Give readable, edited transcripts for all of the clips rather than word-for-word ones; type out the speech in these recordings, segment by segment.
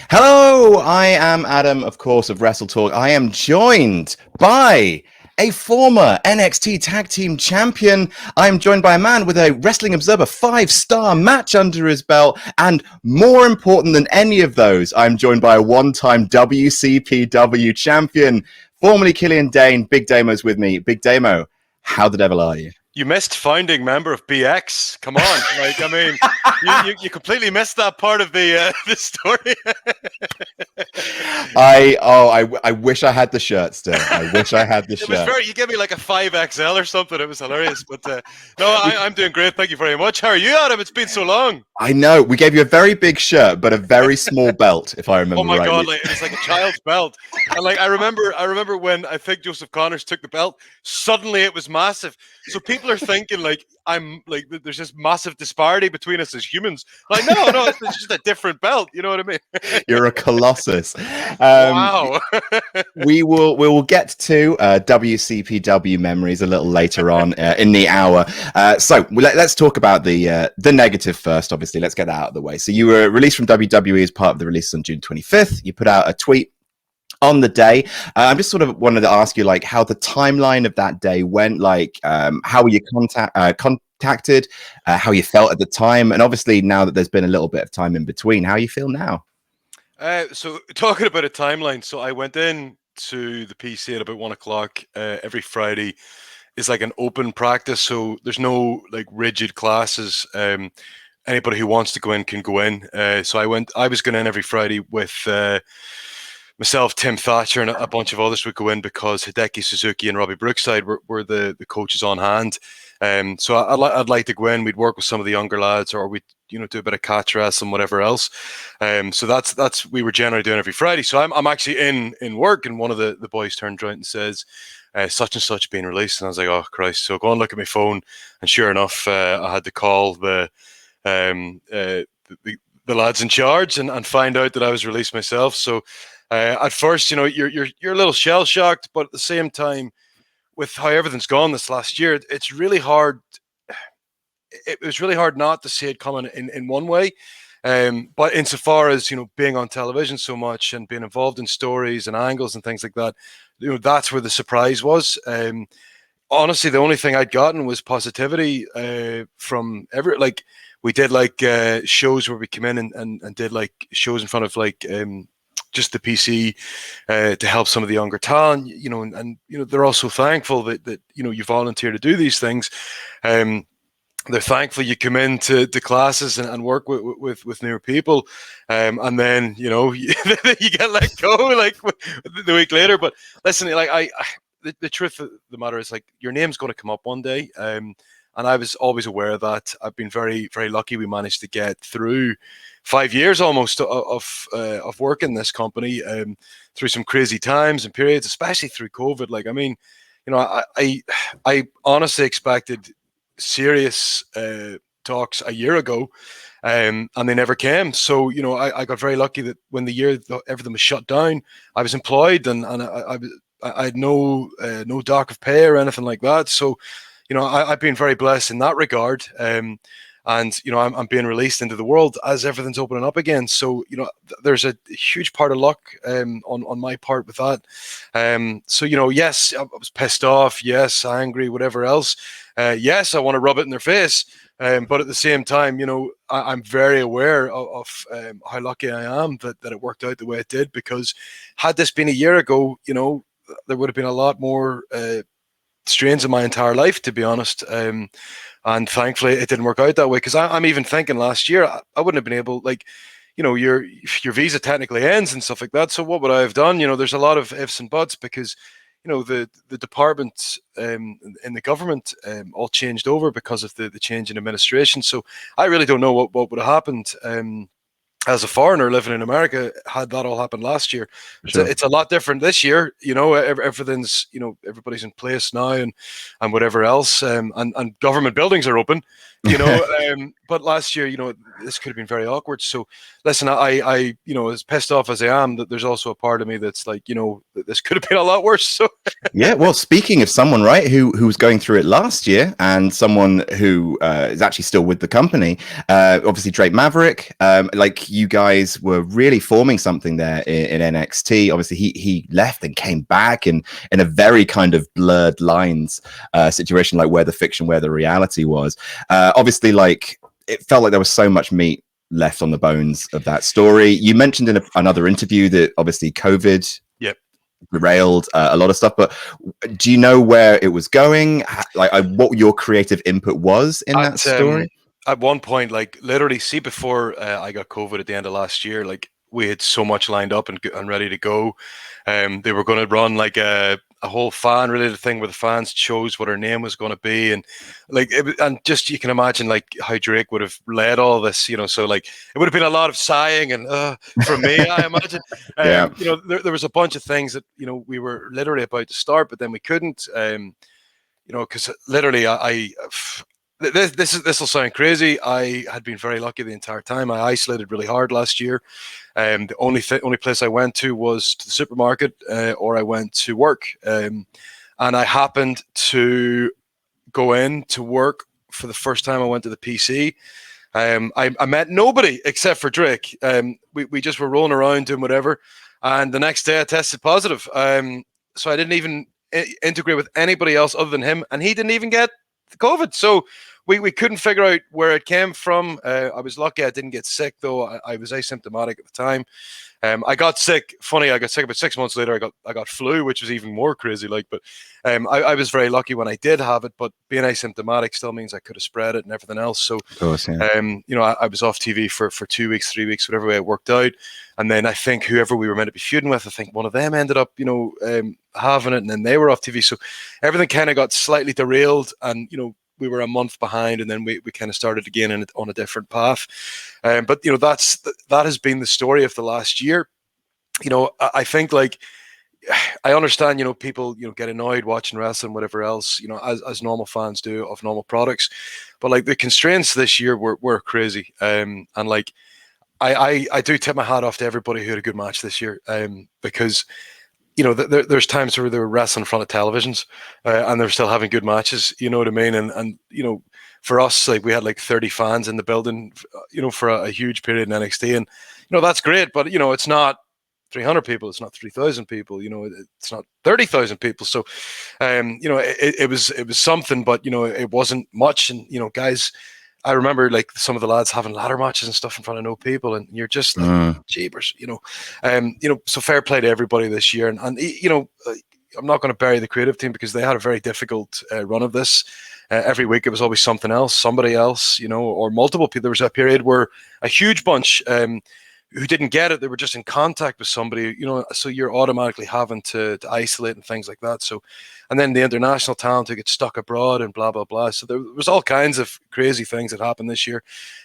Hello, I am Adam, of course, of WrestleTalk. I am joined by a former NXT Tag Team Champion. I'm joined by a man with a Wrestling Observer 5-star match under his belt. And more important than any of those, I'm joined by a one-time WCPW champion, formerly Killian Dain. Big Damo's with me. Big Damo, how the devil are you? You missed founding member of BX. Come on, you completely missed that part of the story. I wish I had the shirt still. I wish I had the shirt. It was you gave me like a 5XL or something. It was hilarious. But no, I'm doing great. Thank you very much. How are you, Adam? It's been so long. I know. We gave you a very big shirt, but a very small belt, if I remember rightly. God, it was like a child's belt. And I remember when I think Joseph Connors took the belt, suddenly it was massive. So people are thinking there's this massive disparity between us as humans. No, it's just a different belt. You know what I mean? You're a colossus. Wow. we will get to WCPW memories a little later on in the hour. So let's talk about the negative first. Obviously, let's get that out of the way. So you were released from WWE as part of the release on June 25th. You put out a tweet on the day. I'm just sort of wanted to ask you how the timeline of that day went, how were you contacted, how you felt at the time, and obviously now that there's been a little bit of time in between, how you feel now? So talking about a timeline, so I went in to the PC at about 1:00 every Friday. Is like an open practice, so there's no rigid classes. Anybody who wants to go in can go in. So I was going in every Friday with myself, Tim Thatcher, and a bunch of others would go in because Hideki Suzuki and Robbie Brookside were the coaches on hand. So I'd like to go in. We'd work with some of the younger lads, or we'd do a bit of catch wrestling, whatever else. So that's we were generally doing every Friday. So I'm actually in work, and one of the boys turned around and says, such and such being released, and I was like, oh Christ. So go and look at my phone, and sure enough, I had to call the lads in charge and find out that I was released myself. So at first, you're a little shell shocked, but at the same time, with how everything's gone this last year, it's really hard. It was really hard not to see it coming in one way. But insofar as being on television so much and being involved in stories and angles and things like that, that's where the surprise was. Honestly, the only thing I'd gotten was positivity from we did shows where we came in and did shows in front of just the PC to help some of the younger talent, and they're also thankful that you volunteer to do these things. They're thankful you come into classes and work with newer people, and then you get let go the week later. But listen, the truth of the matter is your name's going to come up one day, and I was always aware of that. I've been very, very lucky. We managed to get through 5 years almost of work in this company, through some crazy times and periods, especially through COVID. I honestly expected serious talks a year ago, and they never came. So I got very lucky that when the year everything was shut down, I was employed, and I had no dock of pay or anything like that. So I've been very blessed in that regard. And I'm being released into the world as everything's opening up again. So there's a huge part of luck on my part with that. So yes, I was pissed off. Yes, angry, whatever else. Yes, I want to rub it in their face. But at the same time, I'm very aware of how lucky I am that it worked out the way it did. Because had this been a year ago, there would have been a lot more strains in my entire life, to be honest. And thankfully, it didn't work out that way. Because I'm even thinking last year, I wouldn't have been able, your visa technically ends and stuff like that. So what would I have done? There's a lot of ifs and buts because, the departments in the government all changed over because of the change in administration. So I really don't know what would have happened. As a foreigner living in America, had that all happened last year. Sure. It's a lot different this year. Everything's, everybody's in place now and whatever else. And government buildings are open. you know. But last year, this could have been very awkward. So listen, I as pissed off as I am, that there's also a part of me that's like, this could have been a lot worse. So yeah, well, speaking of someone, right, who was going through it last year, and someone who is actually still with the company, obviously Drake Maverick, like you guys were really forming something there in NXT. Obviously, he left and came back in a very kind of blurred lines situation, like where the fiction, where the reality was. Obviously, like it felt like there was so much meat left on the bones of that story. You mentioned in another interview that obviously COVID derailed a lot of stuff, but do you know where it was going? Like what your creative input was in that story? At one point, like literally, see, before I got COVID at the end of last year, like we had so much lined up and ready to go. They were going to run like a whole fan related thing where the fans chose what her name was going to be, and like and just you can imagine like how Drake would have led all this, so like it would have been a lot of sighing and from me, I imagine. Yeah. There was a bunch of things that we were literally about to start, but then we couldn't, because literally this will sound crazy. I had been very lucky the entire time. I isolated really hard last year. The only place I went to was to the supermarket, or I went to work. And I happened to go in to work for the first time. I went to the PC. I met nobody except for Drake. We just were rolling around doing whatever. And the next day I tested positive. So I didn't even integrate with anybody else other than him. And he didn't even get the COVID. So we couldn't figure out where it came from. I was lucky I didn't get sick, though. I was asymptomatic at the time. I got sick. Funny, I got sick about 6 months later. I got flu, which was even more crazy. But I was very lucky when I did have it. But being asymptomatic still means I could have spread it and everything else. So, of course, yeah. I was off TV for 2 weeks, 3 weeks, whatever way it worked out. And then I think whoever we were meant to be feuding with, I think one of them ended up, having it, and then they were off TV. So everything kind of got slightly derailed, and we were a month behind, and then we kind of started again on a different path. But that has been the story of the last year. I think like I understand, people get annoyed watching wrestling, whatever else, as normal fans do of normal products. But like the constraints this year were crazy. And like I do tip my hat off to everybody who had a good match this year, because there's times where they were wrestling in front of televisions, and they're still having good matches. You know what I mean? And for us, like we had like 30 fans in the building, for a huge period in NXT, and that's great. But it's not 300 people, it's not 3,000 people. It's not 30,000 people. So, it was something, but it wasn't much. And guys, I remember like some of the lads having ladder matches and stuff in front of no people, and you're just like, jeebers, so fair play to everybody this year. And I'm not going to bury the creative team, because they had a very difficult run of this. Every week it was always something else, somebody else, or multiple people. There was a period where a huge bunch who didn't get it, they were just in contact with somebody, so you're automatically having to isolate and things like that. So, and then the international talent who get stuck abroad and blah, blah, blah. So there was all kinds of crazy things that happened this year.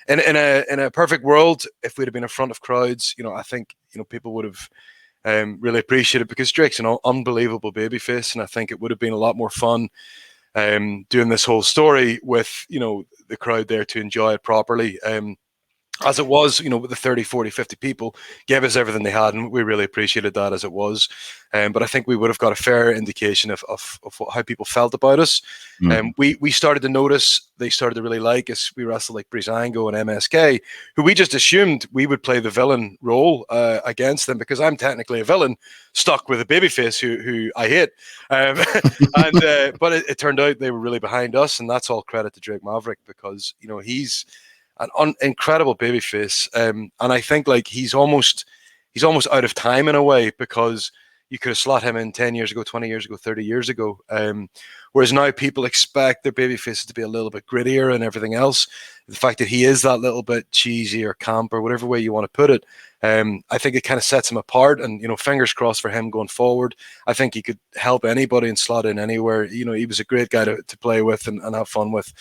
And in a perfect world, if we'd have been in front of crowds, I think, people would have really appreciated it, because Drake's an unbelievable babyface. And I think it would have been a lot more fun doing this whole story with, the crowd there to enjoy it properly. As it was, with the 30, 40, 50 people, gave us everything they had, and we really appreciated that as it was. But I think we would have got a fair indication of how people felt about us. We started to notice, they started to really like us. We wrestled like Breezango and MSK, who we just assumed we would play the villain role against them, because I'm technically a villain stuck with a babyface who I hate. But it turned out they were really behind us, and that's all credit to Drake Maverick, because, he's an incredible babyface, and I think like he's almost out of time in a way, because you could have slot him in 10 years ago, 20 years ago, 30 years ago, whereas now people expect their babyfaces to be a little bit grittier and everything else. The fact that he is that little bit cheesy or camp or whatever way you want to put it, I think it kind of sets him apart. And fingers crossed for him going forward. I think he could help anybody and slot in anywhere. He was a great guy to play with and have fun with.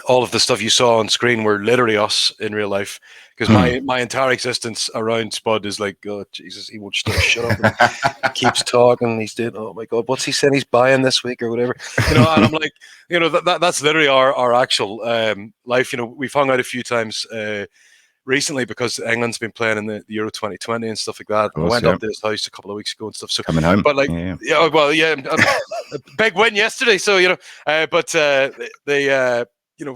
all of the stuff you saw on screen were literally us in real life. Because my entire existence around Spud is like, oh Jesus, he won't shut up. And he keeps talking. He's doing, oh my God, what's he saying he's buying this week or whatever? And I'm like, that's literally our actual life. We've hung out a few times recently because England's been playing in the Euro 2020 and stuff like that. Course, I went up to his house a couple of weeks ago and stuff. So coming home, but like, a big win yesterday. So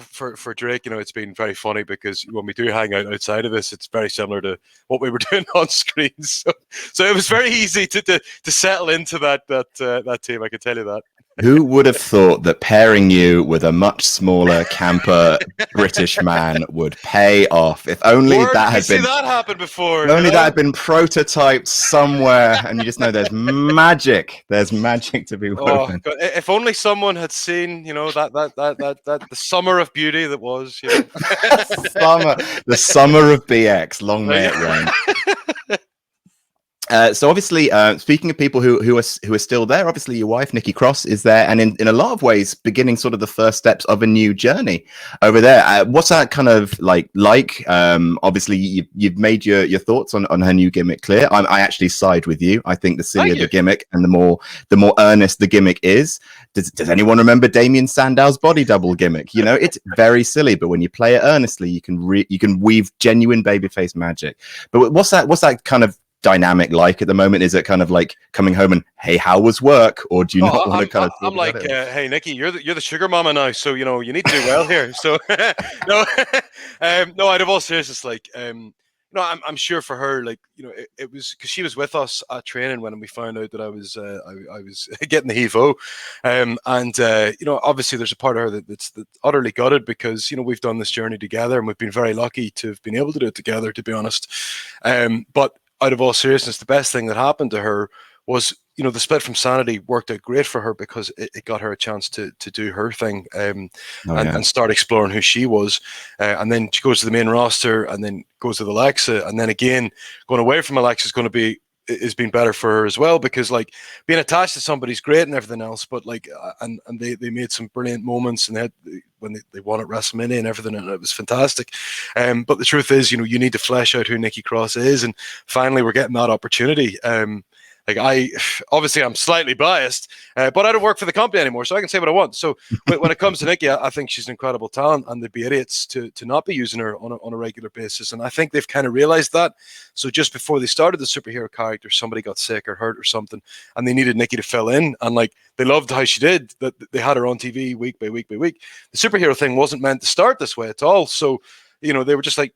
for Drake, it's been very funny because when we do hang out outside of this, it's very similar to what we were doing on screen. So it was very easy to settle into that team. I can tell you that. Who would have thought that pairing you with a much smaller, camper British man would pay off? If only that had been that happened before. If only that had been prototyped somewhere, and you just know there's magic. There's magic to be woven. God, if only someone had seen, that the summer of beauty that was, the summer of BX. Long may it rain. So obviously, speaking of people who are still there, obviously your wife Nikki Cross is there, and in a lot of ways, beginning sort of the first steps of a new journey over there. What's that kind of like? Obviously, you've made your thoughts on her new gimmick clear. I actually side with you. I think the sillier the gimmick and the more earnest the gimmick is. Does anyone remember Damien Sandow's body double gimmick? It's very silly, but when you play it earnestly, you can weave genuine babyface magic. But what's that kind of dynamic like at the moment? Is it kind of like coming home and, hey, how was work? Or do you not want to kind of I'm like, hey Nikki, you're the sugar mama now, so you need to do well here. So no, out of all seriousness, like I'm sure for her, like, it was because she was with us at training when we found out that I was getting the heave-o, and obviously there's a part of her that's utterly gutted because we've done this journey together and we've been very lucky to have been able to do it together, to be honest. But out of all seriousness, the best thing that happened to her was, the split from Sanity worked out great for her because it got her a chance to do her thing and start exploring who she was. And then she goes to the main roster and then goes with Alexa. And then again, going away from Alexa is being better for her as well, because like being attached to somebody's great and everything else, but like and they made some brilliant moments, and when they won at WrestleMania and everything, and it was fantastic. But the truth is, you need to flesh out who Nikki Cross is, and finally we're getting that opportunity. I'm slightly biased, but I don't work for the company anymore, so I can say what I want. So when it comes to Nikki, I think she's an incredible talent, and they'd be idiots to not be using her on a regular basis. And I think they've kind of realized that. So just before they started the superhero character, somebody got sick or hurt or something, and they needed Nikki to fill in. And like they loved how she did that. They had her on TV week by week by week. The superhero thing wasn't meant to start this way at all. So they were just like,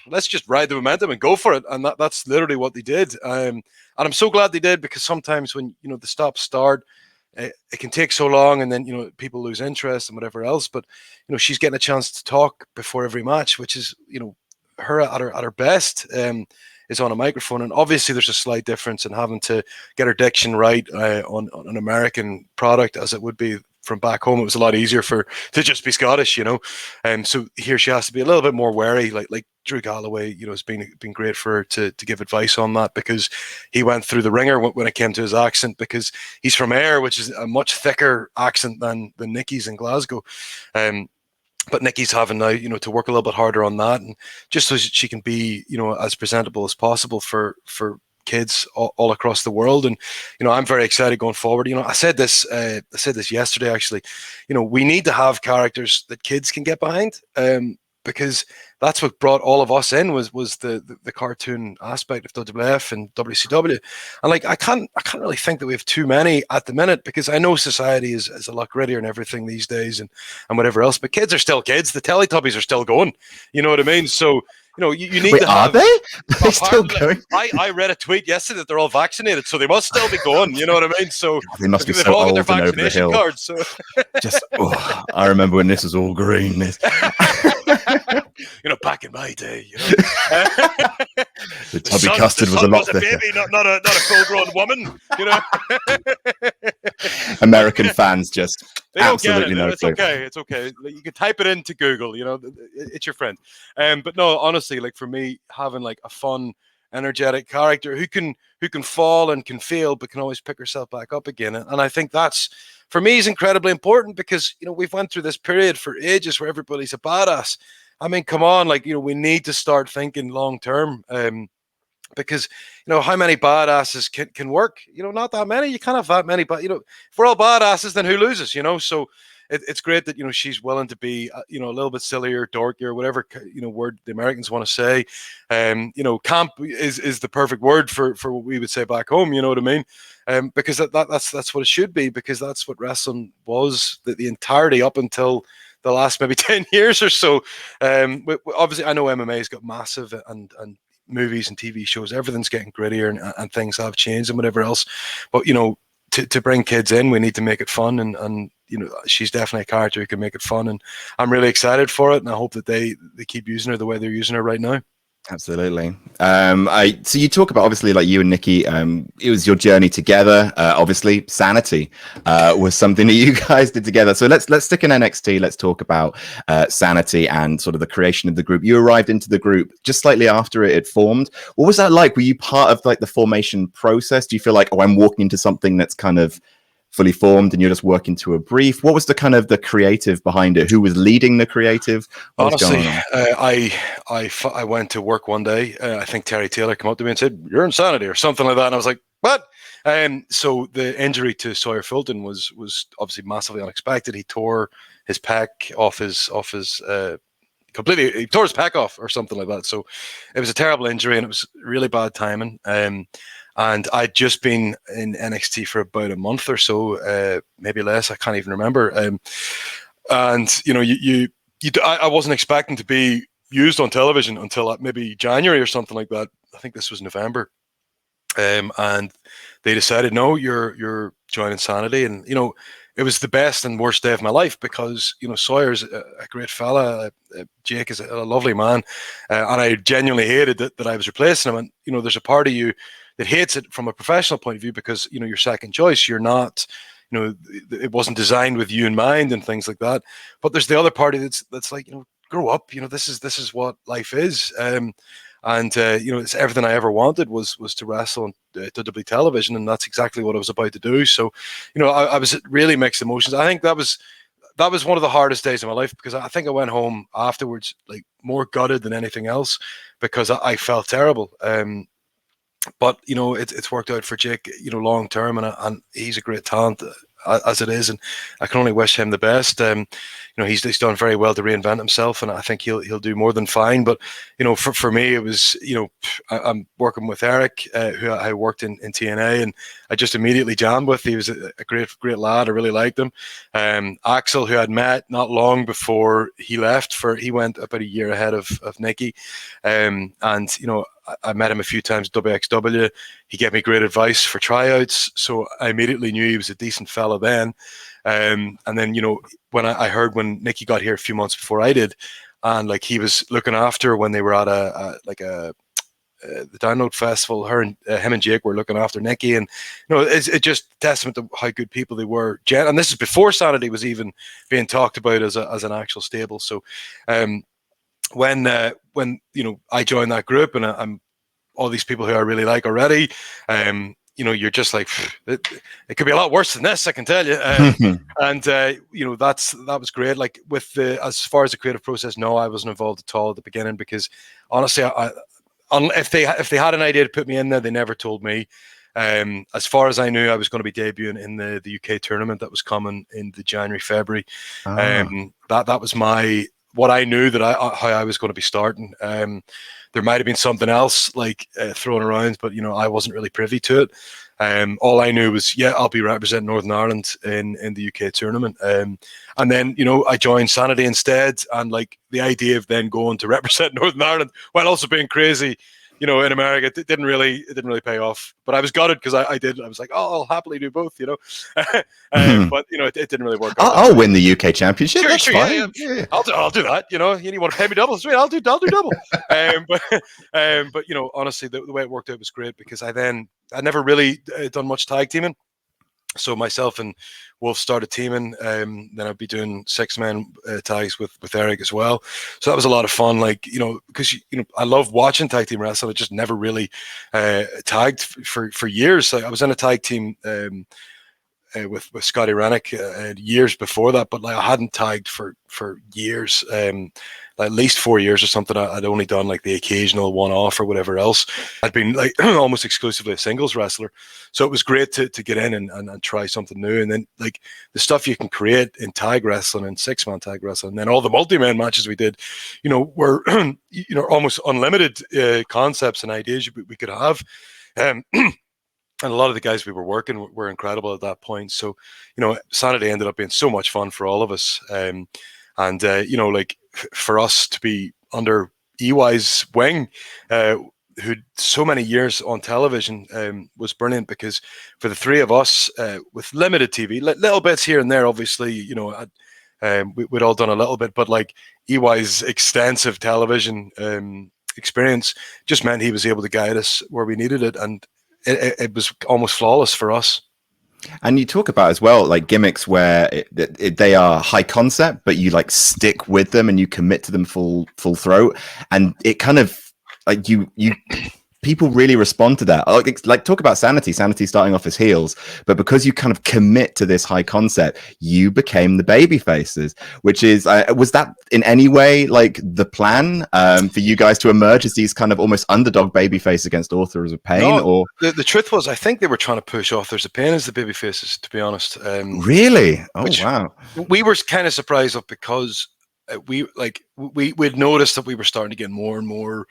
let's just ride the momentum and go for it. And that's literally what they did. And I'm so glad they did, because sometimes when, the stop-start, it can take so long, and then, people lose interest and whatever else. But, she's getting a chance to talk before every match, which is, her at her best is on a microphone. And obviously there's a slight difference in having to get her diction right on an American product as it would be from back home. It was a lot easier to just be Scottish, so here she has to be a little bit more wary. Like Drew Galloway, has been great for her to give advice on that, because he went through the ringer when it came to his accent, because he's from Ayr, which is a much thicker accent than Nikki's in Glasgow. But Nikki's having now, to work a little bit harder on that, and just so she can be, as presentable as possible for kids all across the world. And I'm very excited going forward. I said this yesterday, actually. We need to have characters that kids can get behind, because that's what brought all of us in was the cartoon aspect of WWF and WCW. And like I can't really think that we have too many at the minute, because I know society is a lot grittier and everything these days and whatever else, but kids are still kids. The Teletubbies are still going. You know what I mean? So you need Wait, to have... Are they? They're still going? I read a tweet yesterday that they're all vaccinated, so they must still be going. You know what I mean? So they must be they've so all got old their and over the vaccination hill. cards. So I remember when this was all green. Back in my day, the tubby custard was a lot thicker. Baby, not a full-grown woman. American fans just they don't absolutely get it. no It's clue. okay. It's okay. You can type it into Google. It's your friend. But no, honestly, like for me, having like a fun energetic character who can fall and can fail, but can always pick herself back up again. And I think that's, for me, is incredibly important because, you know, we've went through this period for ages where everybody's a badass. I mean, come on, like, you know, we need to start thinking long term. Because, you know, how many badasses can work? You know, not that many. You can't have that many. But, you know, if we're all badasses, then who loses? You know, so it's great that, you know, she's willing to be, you know, a little bit sillier, dorkier, whatever, you know, word the Americans want to say. You know, camp is the perfect word for what we would say back home. You know what I mean? Because that's what it should be, because that's what wrestling was the entirety up until the last maybe 10 years or so. Obviously, I know MMA's got massive and movies and TV shows, everything's getting grittier and things have changed and whatever else. But, you know, to bring kids in, we need to make it fun. And you know, she's definitely a character who can make it fun. And I'm really excited for it. And I hope that they keep using her the way they're using her right now. Absolutely. So you talk about, obviously, like you and Nikki, it was your journey together. Obviously, Sanity was something that you guys did together. So let's stick in NXT. Let's talk about Sanity and sort of the creation of the group. You arrived into the group just slightly after it had formed. What was that like? Were you part of like the formation process? Do you feel like, oh, I'm walking into something that's kind of fully formed and you're just working to a brief? What was the kind of the creative behind it? Who was leading the creative? Honestly, I went to work one day. I think Terry Taylor came up to me and said, "You're in Sanity," or something like that. And I was like, "What?" So the injury to Sawyer Fulton was obviously massively unexpected. He tore his pec off his completely. He tore his pec off or something like that. So it was a terrible injury and it was really bad timing. And I'd just been in NXT for about a month or so, maybe less. I can't even remember. And you know, I wasn't expecting to be used on television until maybe January or something like that. I think this was November. And they decided, no, you're joining Sanity. And, you know, it was the best and worst day of my life because, you know, Sawyer's a great fella. Jake is a lovely man. And I genuinely hated that I was replacing him. And, you know, there's a part of you that hates it from a professional point of view because, you know, you're second choice. You're not, you know, it wasn't designed with you in mind and things like that. But there's the other party that's like, you know, grow up. You know, this is what life is. You know, it's everything I ever wanted was to wrestle on WWE television, and that's exactly what I was about to do. So, you know, I was really mixed emotions. I think that was one of the hardest days of my life because I think I went home afterwards like more gutted than anything else because I felt terrible. But you know, it's worked out for Jake, you know, long term, and he's a great talent as it is, and I can only wish him the best. You know, he's done very well to reinvent himself, and I think he'll do more than fine. But you know, for me, it was, you know, I'm working with Eric, who I worked in TNA, and I just immediately jammed with. He was a great lad. I really liked him. Axel, who I'd met not long before he left, he went about a year ahead of Nikki, and you know, I met him a few times at WXW. He gave me great advice for tryouts, so I immediately knew he was a decent fella then. And then, you know, when I heard when Nikki got here a few months before I did, and like he was looking after when they were at the Download Festival, him and Jake were looking after Nikki, and you know, it's just testament to how good people they were. And this is before Sanity was even being talked about as an actual stable. So, when you know, I joined that group and I'm all these people who I really like already, you know, you're just like, it could be a lot worse than this, I can tell you. You know, that was great. Like with as far as the creative process, no, I wasn't involved at all at the beginning because honestly, if they had an idea to put me in there, they never told me. As far as I knew, I was going to be debuting in the UK tournament that was coming in the January, February. That was what I knew how I was going to be starting. There might have been something else like thrown around, but you know, I wasn't really privy to it. All I knew was, yeah, I'll be representing Northern Ireland in the UK tournament. And then, you know, I joined Sanity instead, and like the idea of then going to represent Northern Ireland while also being crazy, you know, in America, it didn't really pay off. But I was gutted because I was like, oh, I'll happily do both, you know. But you know, it didn't really work out. I'll win the UK championship. That's fine. Yeah. I'll do that. You know, you want to pay me double? Sweet, I'll do double. But you know, honestly, the way it worked out was great because I never really done much tag teaming. So myself and Wolf started teaming. Then I'd be doing 6-man tags with Eric as well. So that was a lot of fun. Like, because I love watching tag team wrestling. I just never really tagged for years. I was in a tag team with Scotty Rennick years before that, but like I hadn't tagged for years, like at least 4 years or something. I'd only done like the occasional one-off or whatever else. I'd been like almost exclusively a singles wrestler, so it was great to get in and try something new. And then like the stuff you can create in tag wrestling and 6-man tag wrestling, and then all the multi-man matches we did, were almost unlimited concepts and ideas we could have. And a lot of the guys we were working were incredible at that point. So, Sanity ended up being so much fun for all of us. Like for us to be under EY's wing, who so many years on television, was brilliant, because for the three of us, with limited TV, little bits here and there, obviously, we'd all done a little bit, but like EY's extensive television experience just meant he was able to guide us where we needed it. And it was almost flawless for us. And you talk about as well, like gimmicks where they are high concept, but you like stick with them and you commit to them full throat, and it kind of like you people really respond to that. Like talk about Sanity starting off as heels, but because you kind of commit to this high concept, you became the baby faces, which is was that in any way like the plan for you guys to emerge as these kind of almost underdog baby face against Authors of Pain? No, or the truth was, I think they were trying to push Authors of Pain as the baby faces, to be honest. Really? Oh, wow. We were kind of surprised of, because we'd noticed that we were starting to get more and more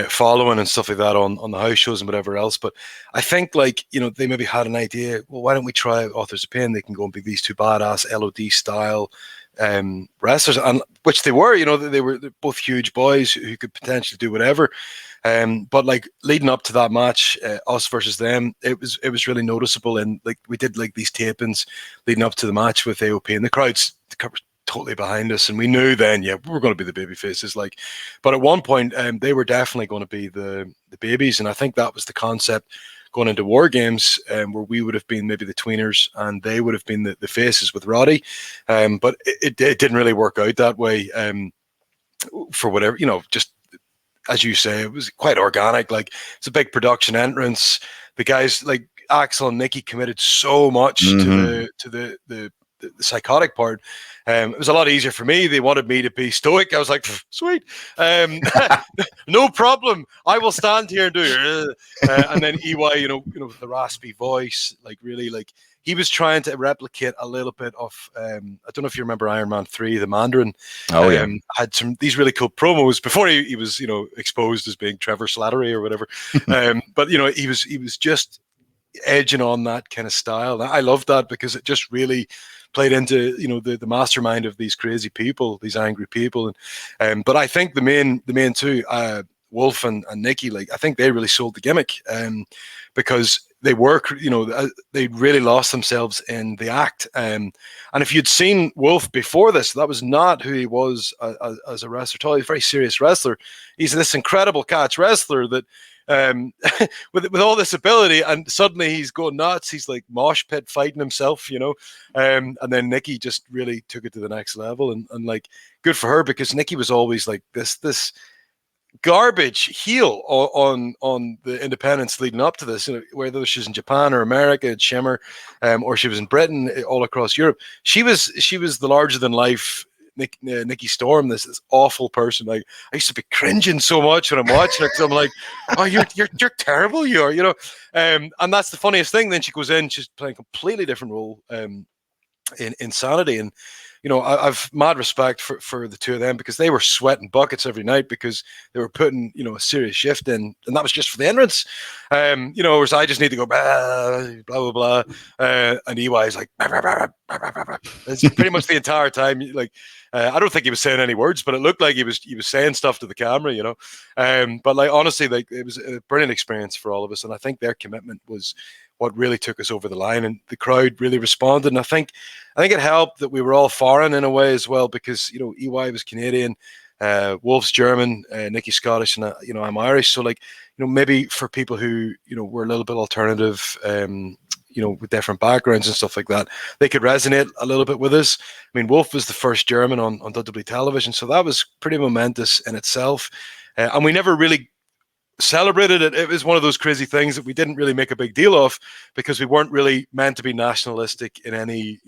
following and stuff like that on the house shows and whatever else. But I think they maybe had an idea, well, why don't we try Authors of Pain? They can go and be these two badass LOD style wrestlers, and which they were. They were both huge boys who could potentially do whatever. But like leading up to that match, us versus them, it was really noticeable. And like we did like these tapings leading up to the match with AOP, and the crowds totally behind us, and we knew then, we were going to be the baby faces. Like, but at one point, they were definitely going to be the babies, and I think that was the concept going into War Games, where we would have been maybe the tweeners and they would have been the faces with Roddy. But it didn't really work out that way. For whatever, just as you say, it was quite organic. Like, it's a big production entrance. The guys like Axel and Nikki committed so much to the psychotic part. It was a lot easier for me. They wanted me to be stoic. I was like, sweet, no problem. I will stand here and do it. And then EY, with the raspy voice, like really, like he was trying to replicate a little bit of. I don't know if you remember Iron Man 3, the Mandarin. Oh yeah, had these really cool promos before he was exposed as being Trevor Slattery or whatever. But he was just edging on that kind of style. I love that, because it just really played into the mastermind of these crazy people, these angry people. And but I think the main two, Wolf and Nikki, like I think they really sold the gimmick, because they were they really lost themselves in the act. And if you'd seen Wolf before this, that was not who he was as a wrestler at all. He's a very serious wrestler. He's this incredible catch wrestler that with all this ability, and suddenly he's going nuts. He's like mosh pit fighting himself, and then Nikki just really took it to the next level, and like good for her, because Nikki was always like this garbage heel on the independents leading up to this, whether she's in Japan or America at Shimmer, or she was in Britain, all across Europe. She was the larger than life Nikki Storm, this awful person. Like, I used to be cringing so much when I'm watching her, because I'm like, oh, you're terrible, you are, and that's the funniest thing. Then she goes in, she's playing a completely different role in Sanity, and I've mad respect for the two of them, because they were sweating buckets every night, because they were putting a serious shift in, and that was just for the entrance. Whereas I just need to go blah blah blah, and EY is like bah, bah, bah, bah, bah, bah, bah. It's pretty much the entire time. Like, I don't think he was saying any words, but it looked like he was saying stuff to the camera, but like honestly, like it was a brilliant experience for all of us, and I think their commitment was what really took us over the line, and the crowd really responded. And I think it helped that we were all foreign in a way as well, because EY was Canadian, Wolf's German, Nikki Scottish, and I'm Irish. So like maybe for people who were a little bit alternative, with different backgrounds and stuff like that, they could resonate a little bit with us. I mean, Wolf was the first German on WWE television, so that was pretty momentous in itself. And we never really celebrated it. It was one of those crazy things that we didn't really make a big deal of because we weren't really meant to be nationalistic in any,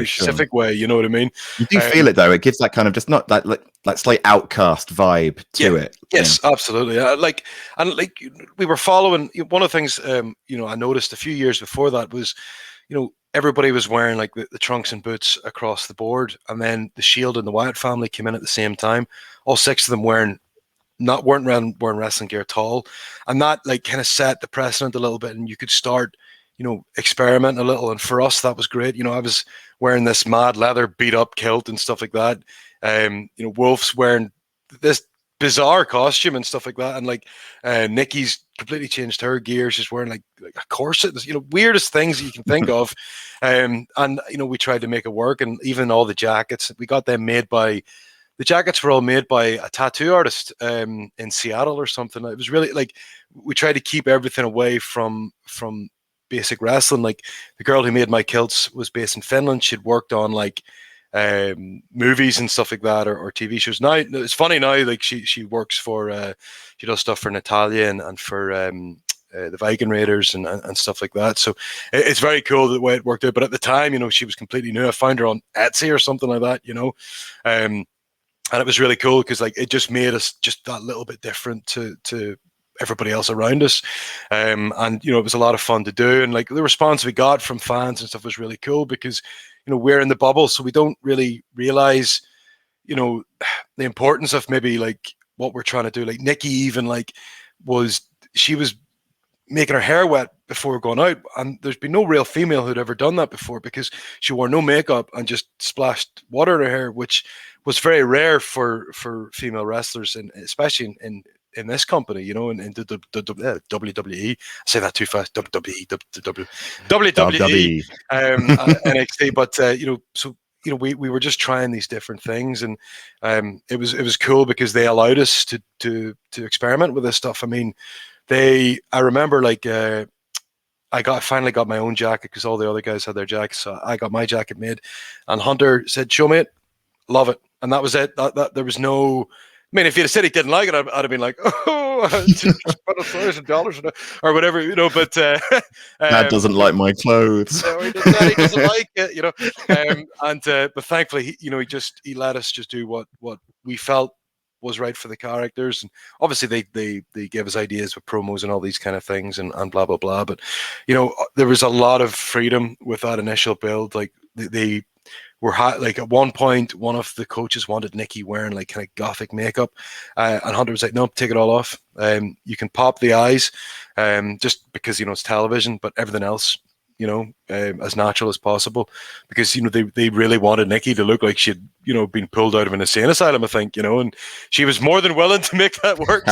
specific way. You know what I mean? You do feel it though. It gives that kind of just not that like slight outcast vibe to it. Yes, absolutely. We were following one of the things. I noticed a few years before that was, everybody was wearing like the trunks and boots across the board, and then the Shield and the Wyatt family came in at the same time. All 6 of them weren't wearing wrestling gear at all, and that like kind of set the precedent a little bit, and you could start experiment a little. And for us that was great. I was wearing this mad leather beat up kilt and stuff like that. Wolf's wearing this bizarre costume and stuff like that, and like Nikki's completely changed her gear. She's wearing like a corset, weirdest things that you can think of. And we tried to make it work, and even all the jackets, we got them made by. The jackets were all made by a tattoo artist in Seattle or something. It was really like we tried to keep everything away from basic wrestling. Like the girl who made my kilts was based in Finland. She'd worked on like movies and stuff like that, or TV shows. Now it's funny now, like she works for she does stuff for Natalia and for the Viking Raiders and stuff like that. So it's very cool the way it worked out. But at the time, she was completely new. I found her on Etsy or something like that, and it was really cool because like it just made us just that little bit different to everybody else around us. And it was a lot of fun to do. And like the response we got from fans and stuff was really cool because, we're in the bubble. So we don't really realize, the importance of maybe like what we're trying to do. Like Nikki even she was making her hair wet before going out, and there's been no real female who'd ever done that before because she wore no makeup and just splashed water in her hair, which was very rare for female wrestlers, and especially in this company, in the WWE. I say that too fast. WWE, NXT. But so we were just trying these different things, and it was cool because they allowed us to experiment with this stuff. I mean, I remember like I finally got my own jacket because all the other guys had their jackets, so I got my jacket made, and Hunter said, "Show me it, love it," and that was it. That there was no. I mean, if he'd have said he didn't like it, I'd have been like, "Oh, spent $1,000 or whatever," But Dad doesn't like my clothes. He doesn't like it, but thankfully, he let us just do what we felt was right for the characters, and obviously they gave us ideas with promos and all these kind of things and blah blah blah. But there was a lot of freedom with that initial build. Like they were like at one point, one of the coaches wanted Nikki wearing like kind of gothic makeup, and Hunter was like, "No, take it all off. You can pop the eyes, just because it's television, but everything else." As natural as possible, because they really wanted Nikki to look like she'd been pulled out of an insane asylum, I think, and she was more than willing to make that work.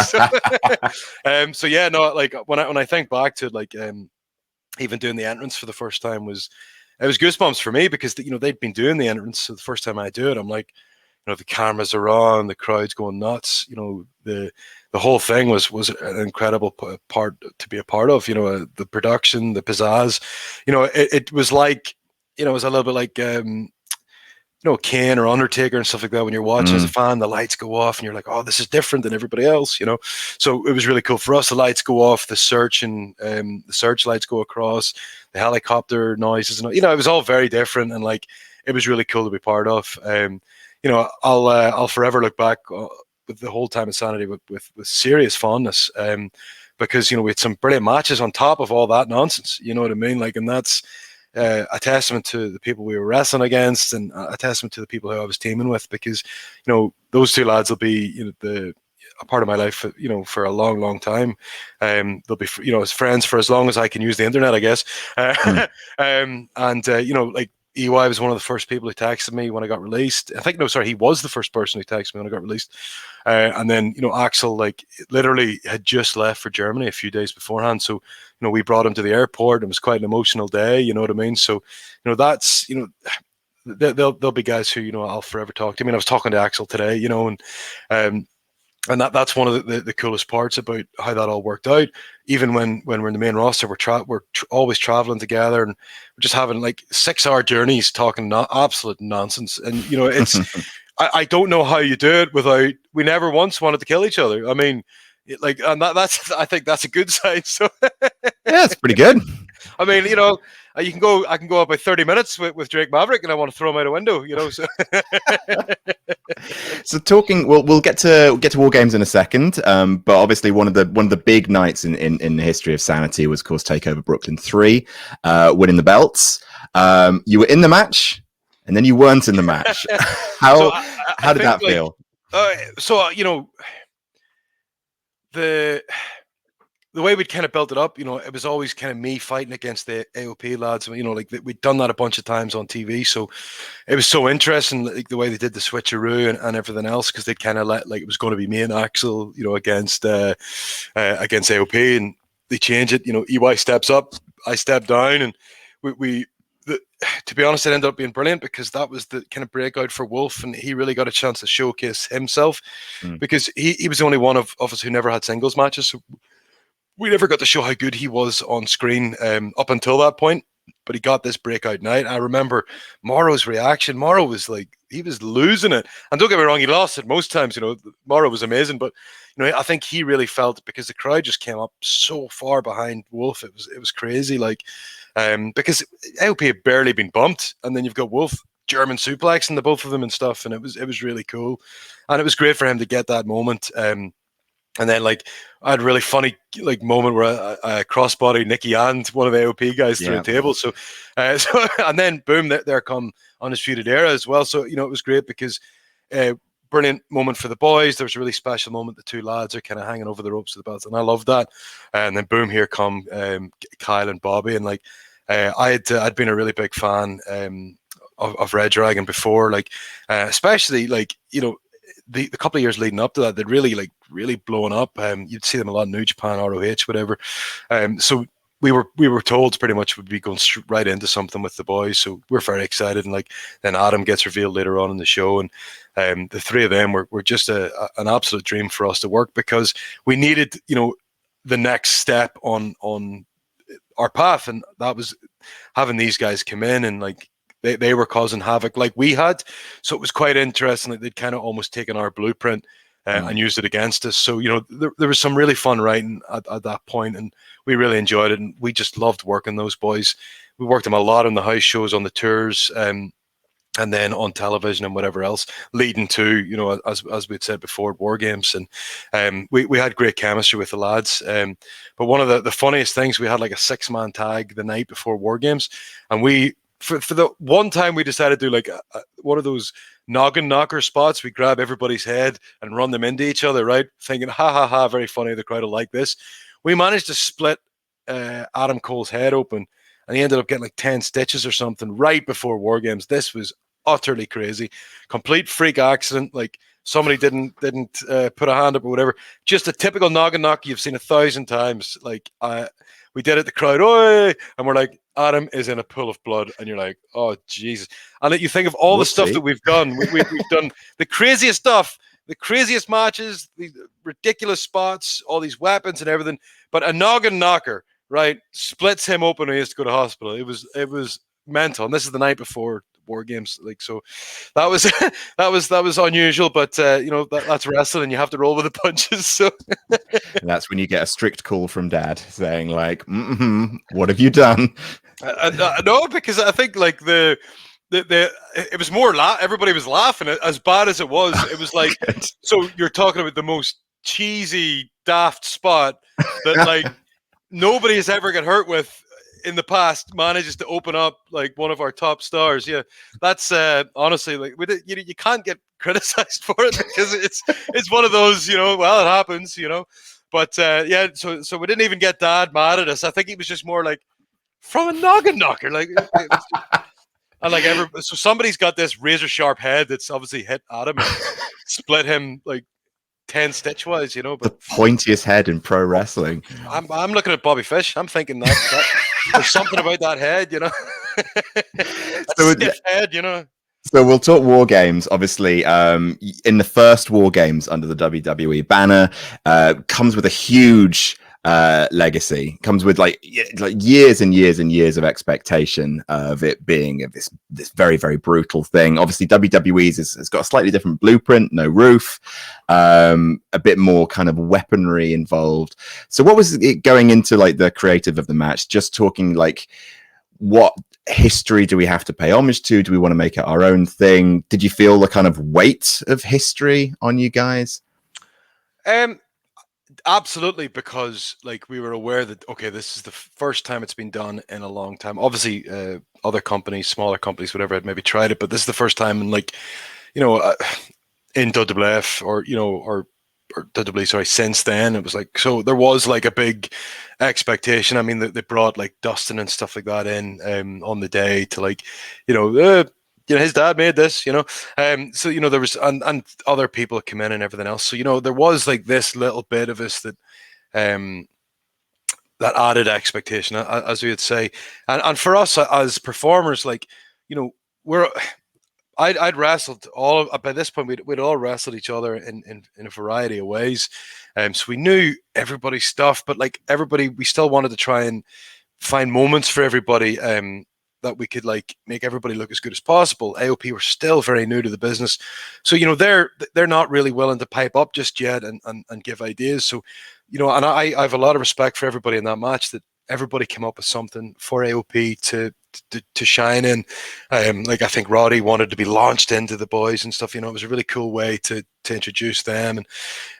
So yeah, no, like when I think back to like even doing the entrance for the first time it was goosebumps for me because they'd been doing the entrance, so the first time I do it, I'm like, the cameras are on, the crowd's going nuts, the whole thing was an incredible part to be a part of. The production, the pizzazz. It was like, it was a little bit like Kane or Undertaker and stuff like that. When you're watching as a fan, the lights go off, and you're like, "Oh, this is different than everybody else." So it was really cool for us. The lights go off, the search lights go across, the helicopter noises, and it was all very different, and like it was really cool to be part of. I'll forever look back with the whole time of Sanity with serious fondness, because we had some brilliant matches on top of all that nonsense. You know what I mean? Like, and that's a testament to the people we were wrestling against, and a testament to the people who I was teaming with, because those two lads will be a part of my life, for a long, long time. They'll be as friends for as long as I can use the internet, I guess. Like, EY was one of the first people who texted me when I got released. He was the first person who texted me when I got released. And then, Axel, like, literally had just left for Germany a few days beforehand. So, we brought him to the airport. It was quite an emotional day, you know what I mean? So, that's, there'll be guys who, I'll forever talk to. I mean, I was talking to Axel today, and And that's one of the coolest parts about how that all worked out. Even when we're in the main roster, we're always traveling together, and we're just having like 6-hour journeys talking absolute nonsense. And it's I don't know how you do it without. We never once wanted to kill each other. I mean, and that's I think that's a good sign. So yeah, it's pretty good. I mean, I can go about 30 minutes with Drake Maverick, and I want to throw him out a window. So. So talking, we'll get to War Games in a second, but obviously one of the big nights in the history of Sanity was, of course, TakeOver Brooklyn 3, winning the belts. You were in the match, and then you weren't in the match. How did that feel? The way we'd kind of built it up, it was always kind of me fighting against the AOP lads. We'd done that a bunch of times on TV, so it was so interesting, like the way they did the switcheroo and everything else, because they'd kind of let it was going to be me and Axel, against AOP, and they change it. EY steps up, I step down, and to be honest, it ended up being brilliant, because that was the kind of breakout for Wolf, and he really got a chance to showcase himself, because he was the only one of us who never had singles matches. So we never got to show how good he was on screen up until that point, but he got this breakout night. I remember Morrow's reaction. Morrow was like, he was losing it. And don't get me wrong, he lost it most times. Morrow was amazing, but I think he really felt it, because the crowd just came up so far behind Wolf. It was crazy, because AOP had barely been bumped, and then you've got Wolf German suplexing the both of them and stuff, and it was really cool, and it was great for him to get that moment. And then I had a really funny moment where I crossbody Nikki and one of the AOP guys through a table. So and then boom, there come Undisputed Era as well. So it was great, because brilliant moment for the boys. There was a really special moment. The two lads are kind of hanging over the ropes of the belts, and I love that. And then boom, here come Kyle and Bobby, and I'd been a really big fan of Red Dragon before, especially the couple of years leading up to that, they'd really blown up. You'd see them a lot in New Japan, ROH, whatever. So we were told pretty much we'd be going right into something with the boys. So we're very excited. And then Adam gets revealed later on in the show, and the three of them were just an absolute dream for us to work, because we needed the next step on our path, and that was having these guys come in and they were causing havoc like we had. So it was quite interesting that they'd kind of almost taken our blueprint and used it against us. So, there was some really fun writing at that point, and we really enjoyed it. And we just loved working those boys. We worked them a lot on the house shows, on the tours, and then on television and whatever else, leading to, as we'd said before, War Games. And we had great chemistry with the lads. But one of the funniest things, we had a 6-man tag the night before War Games, and we, for the one time we decided to do one of those noggin knocker spots. We grab everybody's head and run them into each other, right? Thinking, ha ha ha, very funny. The crowd will like this. We managed to split Adam Cole's head open, and he ended up getting 10 stitches or something right before War Games. This was utterly crazy, complete freak accident. Somebody didn't put a hand up or whatever. Just a typical noggin knock you've seen 1,000 times. We did it, the crowd, oi! And we're like, Adam is in a pool of blood, and you're like, oh Jesus! And you think of all the stuff that we've done. We've done the craziest stuff, the craziest matches, the ridiculous spots, all these weapons and everything. But a noggin knocker, right, splits him open, and he has to go to hospital. It was mental. And this is the night before War Games, so that was that was unusual, but that's wrestling, and you have to roll with the punches. So and that's when you get a strict call from Dad saying what have you done? No, because I think it was more everybody was laughing. As bad as it was so you're talking about the most cheesy, daft spot that nobody has ever got hurt with in the past, manages to open up one of our top stars. Yeah, that's honestly you can't get criticized for it, because it's one of those, well, it happens, but yeah, so we didn't even get Dad mad at us. I think he was just more from a noggin knocker, and so somebody's got this razor sharp head that's obviously hit Adam and split him 10 stitch wise, but the pointiest head in pro wrestling. I'm looking at Bobby Fish. I'm thinking that there's something about that head, So stiff head, So we'll talk war games. Obviously, in the first war games under the WWE banner, comes with a huge legacy. Comes with like years and years and years of expectation of it being this very, very brutal thing. Obviously, WWE's has got a slightly different blueprint. No roof, a bit more kind of weaponry involved. So what was it going into like the creative of the match? Just talking like what history do we have to pay homage to? Do we want to make it our own thing? Did you feel the kind of weight of history on you guys? Absolutely, because like we were aware that okay, this is the first time it's been done in a long time. Obviously, other companies, smaller companies, whatever, had maybe tried it, but this is the first time in like, you know, in WWF or WWE, sorry, since then it was like, so there was like a big expectation. I mean, they brought like Dustin and stuff like that in on the day to like, his dad made this, so there was and other people come in and everything else. So there was like this little bit of us that that added expectation, as we would say, and for us as performers, like I'd wrestled by this point. We'd all wrestled each other in a variety of ways, so we knew everybody's stuff. But like everybody, we still wanted to try and find moments for everybody that we could like make everybody look as good as possible. AOP were still very new to the business, so they're not really willing to pipe up just yet and give ideas. So and I have a lot of respect for everybody in that match, that everybody came up with something for AOP to shine in. Like I think Roddy wanted to be launched into the boys and stuff. It was a really cool way to introduce them.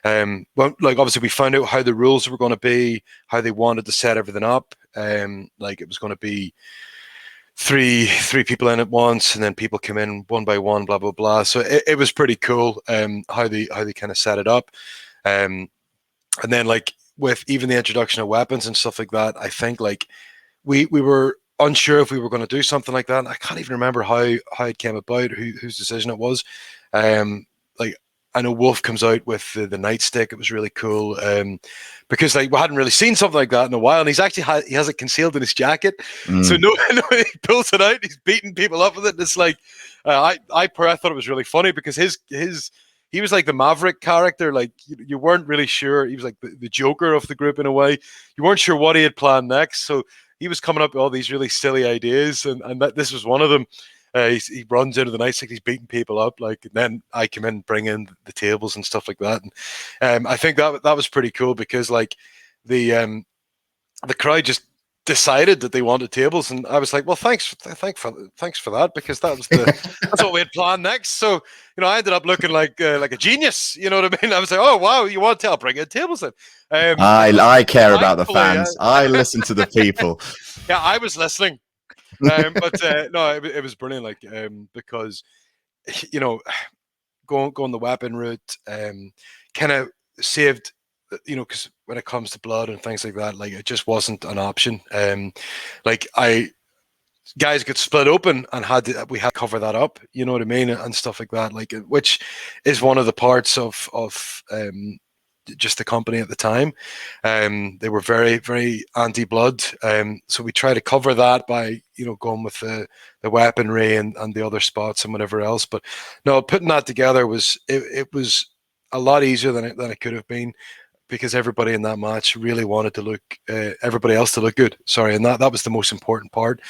And well, like obviously we found out how the rules were going to be, how they wanted to set everything up. Like it was going to be three people in at once, and then people come in one by one, blah blah blah. So it was pretty cool how they kind of set it up. And then like with even the introduction of weapons and stuff like that, I think like we were unsure if we were going to do something like that. And I can't even remember how it came about, whose decision it was. Like I know Wolf comes out with the nightstick. It was really cool because like we hadn't really seen something like that in a while, and he has it concealed in his jacket. So no, he pulls it out. He's beating people up with it. And it's like I thought it was really funny because he was like the Maverick character. Like you weren't really sure. He was like the Joker of the group in a way. You weren't sure what he had planned next. So he was coming up with all these really silly ideas, and this was one of them. He runs into the nightstick, he's beating people up, like, and then I come in, bring in the tables and stuff like that. And I think that was pretty cool because like the crowd just decided that they wanted tables, and I was like, well, thanks for that, because that's what we had planned next. So I ended up looking like a genius. You know what I mean? I was like, oh wow, you want to? I'll bring in tables then. I care about the fans. I listen to the people. Yeah, I was listening. But no, it was brilliant. Like because going the weapon route kind of saved. Because when it comes to blood and things like that, like it just wasn't an option. Like guys get split open and we had to cover that up, you know what I mean, and stuff like that. Like which is one of the parts of just the company at the time. They were very, very anti-blood. So we try to cover that by going with the weaponry and the other spots and whatever else. But no, putting that together was it was a lot easier than it could have been, because everybody in that match really wanted to everybody else to look good. Sorry, and that was the most important part.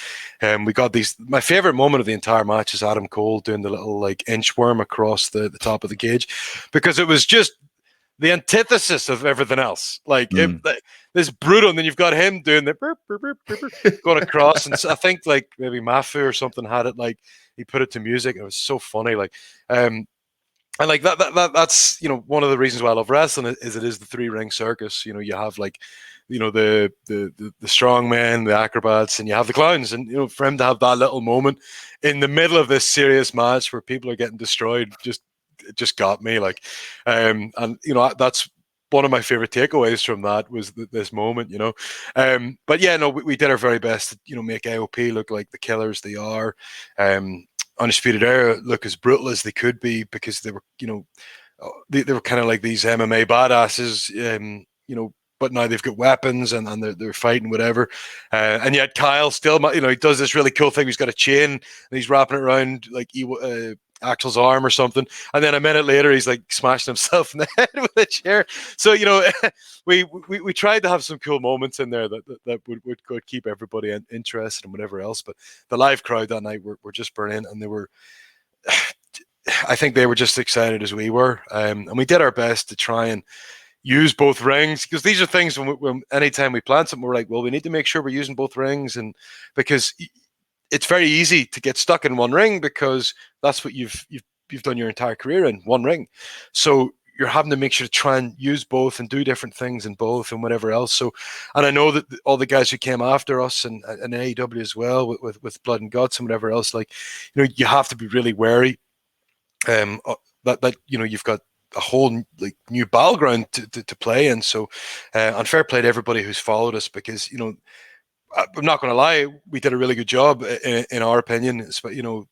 We got my favorite moment of the entire match is Adam Cole doing the little like inchworm across the top of the cage, because it was just the antithesis of everything else. Like this brutal, and then you've got him doing the burp, burp, burp, burp, burp, going across, and I think like maybe Mafu or something had it, like he put it to music, and it was so funny. Like and like that's one of the reasons why I love wrestling is it is the 3-ring circus. You have like the strong men, the acrobats, and you have the clowns, and for him to have that little moment in the middle of this serious match where people are getting destroyed, it just got me. Like and that's one of my favorite takeaways from that was this moment. But yeah, no, we did our very best to make AOP look like the killers they are. Undisputed Era look as brutal as they could be, because they were they were kind of like these MMA badasses, but now they've got weapons and they're fighting whatever. And yet Kyle still, you know, he does this really cool thing. He's got a chain and he's wrapping it around like Axel's arm or something. And then a minute later, he's like smashing himself in the head with a chair. So, you know, we tried to have some cool moments in there that would keep everybody interested and whatever else. But the live crowd that night were just brilliant. And they were, I think they were just excited as we were. And we did our best to try and use both rings, because these are things when anytime we plan something, we're like, well, we need to make sure we're using both rings, and because it's very easy to get stuck in one ring because that's what you've done your entire career in, one ring. So you're having to make sure to try and use both and do different things in both and whatever else. So, and I know that all the guys who came after us and AEW as well with Blood and Guts and whatever else, like, you know, you have to be really wary that you know, you've got a whole like new battleground to play in. So and fair play to everybody who's followed us, because, you know, I'm not going to lie, we did a really good job in our opinion. But, you know,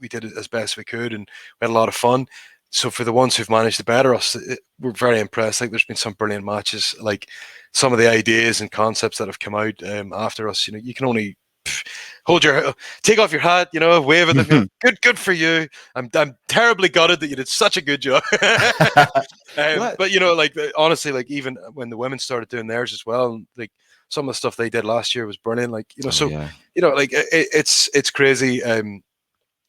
we did it as best we could and we had a lot of fun. So for the ones who've managed to better us, we're very impressed. Like, there's been some brilliant matches, like some of the ideas and concepts that have come out after us. You know, you can only take off your hat, you know, wave at them. Good for you. I'm terribly gutted that you did such a good job. But, you know, like, honestly, like, even when the women started doing theirs as well, like some of the stuff they did last year was brilliant. Like, you know, you know, like it's crazy.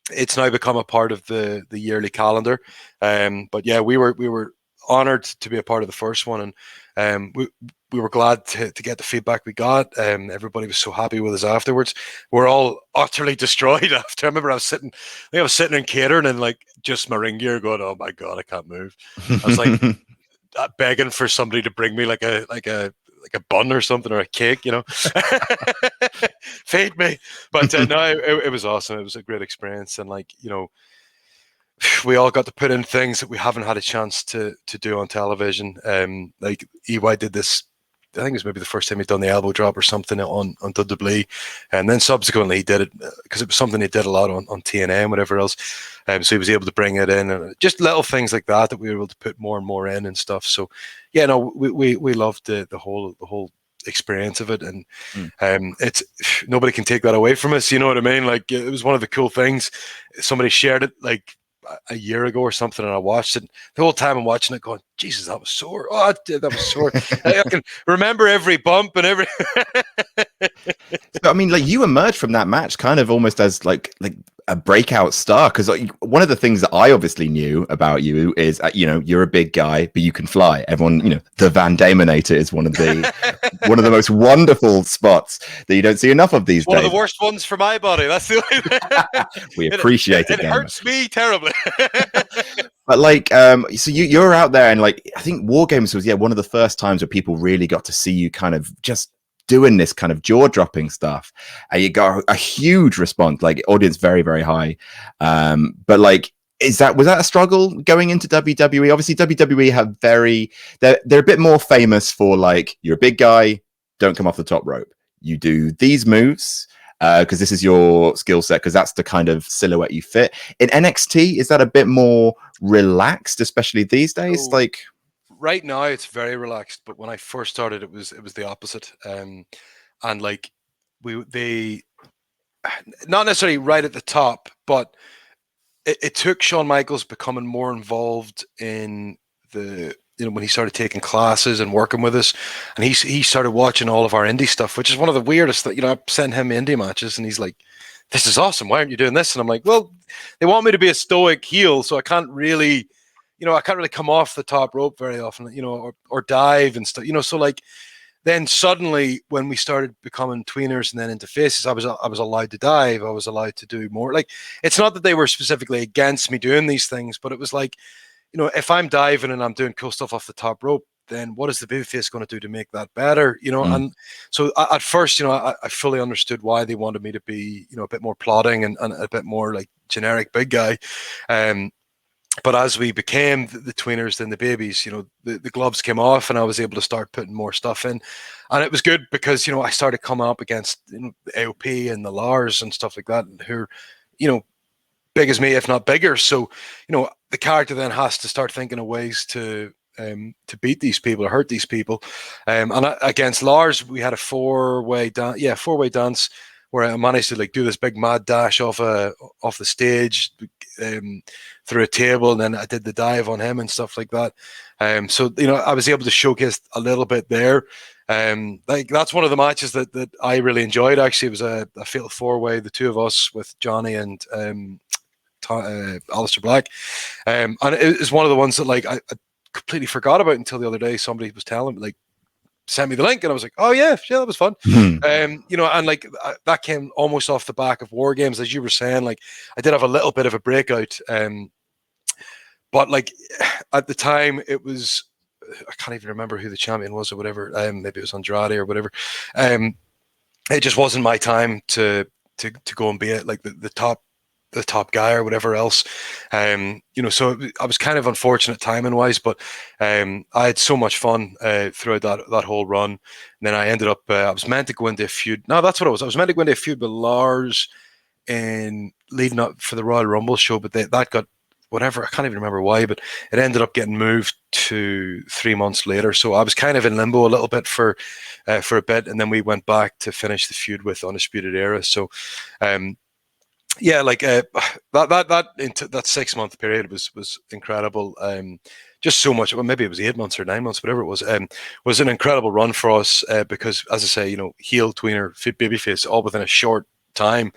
It's now become a part of the yearly calendar. But yeah, we were honored to be a part of the first one, and we were glad to get the feedback we got. Everybody was so happy with us afterwards. We're all utterly destroyed after. I remember I was sitting in catering and like just my ring gear going, oh my God, I can't move. I was like begging for somebody to bring me like a bun or something, or a cake, you know, feed me. But no, it was awesome. It was a great experience. And like, you know, we all got to put in things that we haven't had a chance to do on television. Like EY did this, I think it was maybe the first time he'd done the elbow drop or something on WWE, and then subsequently he did it because it was something he did a lot on TNA and whatever else. So he was able to bring it in, and just little things like that we were able to put more and more in and stuff. So yeah, no, we loved the whole experience of it, and it's nobody can take that away from us. You know what I mean? Like, it was one of the cool things. Somebody shared it like a year ago or something, and I watched it. The whole time I'm watching it going, Jesus, that was sore. Oh, that was sore. I can remember every bump and every So, I mean, like, you emerged from that match kind of almost as like a breakout star, because like, one of the things that I obviously knew about you is, you know, you're a big guy, but you can fly. Everyone, you know, the Van Daminator is one of the most wonderful spots that you don't see enough of these days. One of the worst ones for my body. That's the way. We appreciate it. It hurts me terribly. But like, so you're out there, and like, I think War Games was one of the first times where people really got to see you kind of just doing this kind of jaw-dropping stuff, and you got a huge response, like audience very, very high. But like, was that a struggle going into WWE? Obviously, WWE have they're a bit more famous for like, you're a big guy, don't come off the top rope. You do these moves because this is your skill set, because that's the kind of silhouette you fit. In NXT, is that a bit more relaxed, especially these days? Like, right now it's very relaxed, but when I first started, it was the opposite. And like, they not necessarily right at the top, but it took Shawn Michaels becoming more involved in the, you know, when he started taking classes and working with us, and he started watching all of our indie stuff, which is one of the weirdest that, you know, I send him indie matches and he's like, this is awesome, why aren't you doing this? And I'm like, well, they want me to be a stoic heel, so I can't really come off the top rope very often, you know, or dive and stuff, you know. So like, then suddenly when we started becoming tweeners and then into faces, I was allowed to dive. I was allowed to do more. Like, it's not that they were specifically against me doing these things, but it was like, you know, if I'm diving and I'm doing cool stuff off the top rope, then what is the babyface going to do to make that better? You know, and so at first, you know, I fully understood why they wanted me to be, you know, a bit more plodding and a bit more like generic big guy. But as we became the tweeners, then the babies, you know, the gloves came off and I was able to start putting more stuff in. And it was good because, you know, I started coming up against, you know, the AOP and the Lars and stuff like that, who are, you know, big as me, if not bigger. So, you know, the character then has to start thinking of ways to to beat these people or hurt these people. And against Lars, we had a four-way dance where I managed to like do this big mad dash off the stage through a table, and then I did the dive on him and stuff like that. So I was able to showcase a little bit there. Like that's one of the matches that I really enjoyed. Actually, it was a fatal four-way, the two of us with Johnny and Aleister Black, and it was one of the ones that like I completely forgot about until the other day. Somebody was telling me, like, sent me the link, and I was like, oh yeah, that was fun. And like that came almost off the back of War Games, as you were saying. Like I did have a little bit of a breakout, but like at the time it was, I can't even remember who the champion was or whatever. Maybe it was Andrade or whatever. It just wasn't my time to go and be it like the top guy or whatever else. So I was kind of unfortunate timing wise, but I had so much fun throughout that whole run. And then I ended up, I was meant to go into a feud. No, that's what it was. I was meant to go into a feud with Lars in leading up for the Royal Rumble show, but that got whatever. I can't even remember why, but it ended up getting moved to 3 months later. So I was kind of in limbo a little bit for a bit. And then we went back to finish the feud with Undisputed Era. So, that 6 month period was incredible. Just so much. Well, maybe it was 8 months or 9 months, whatever it was an incredible run for us because, as I say, heel, tweener, babyface, all within a short time.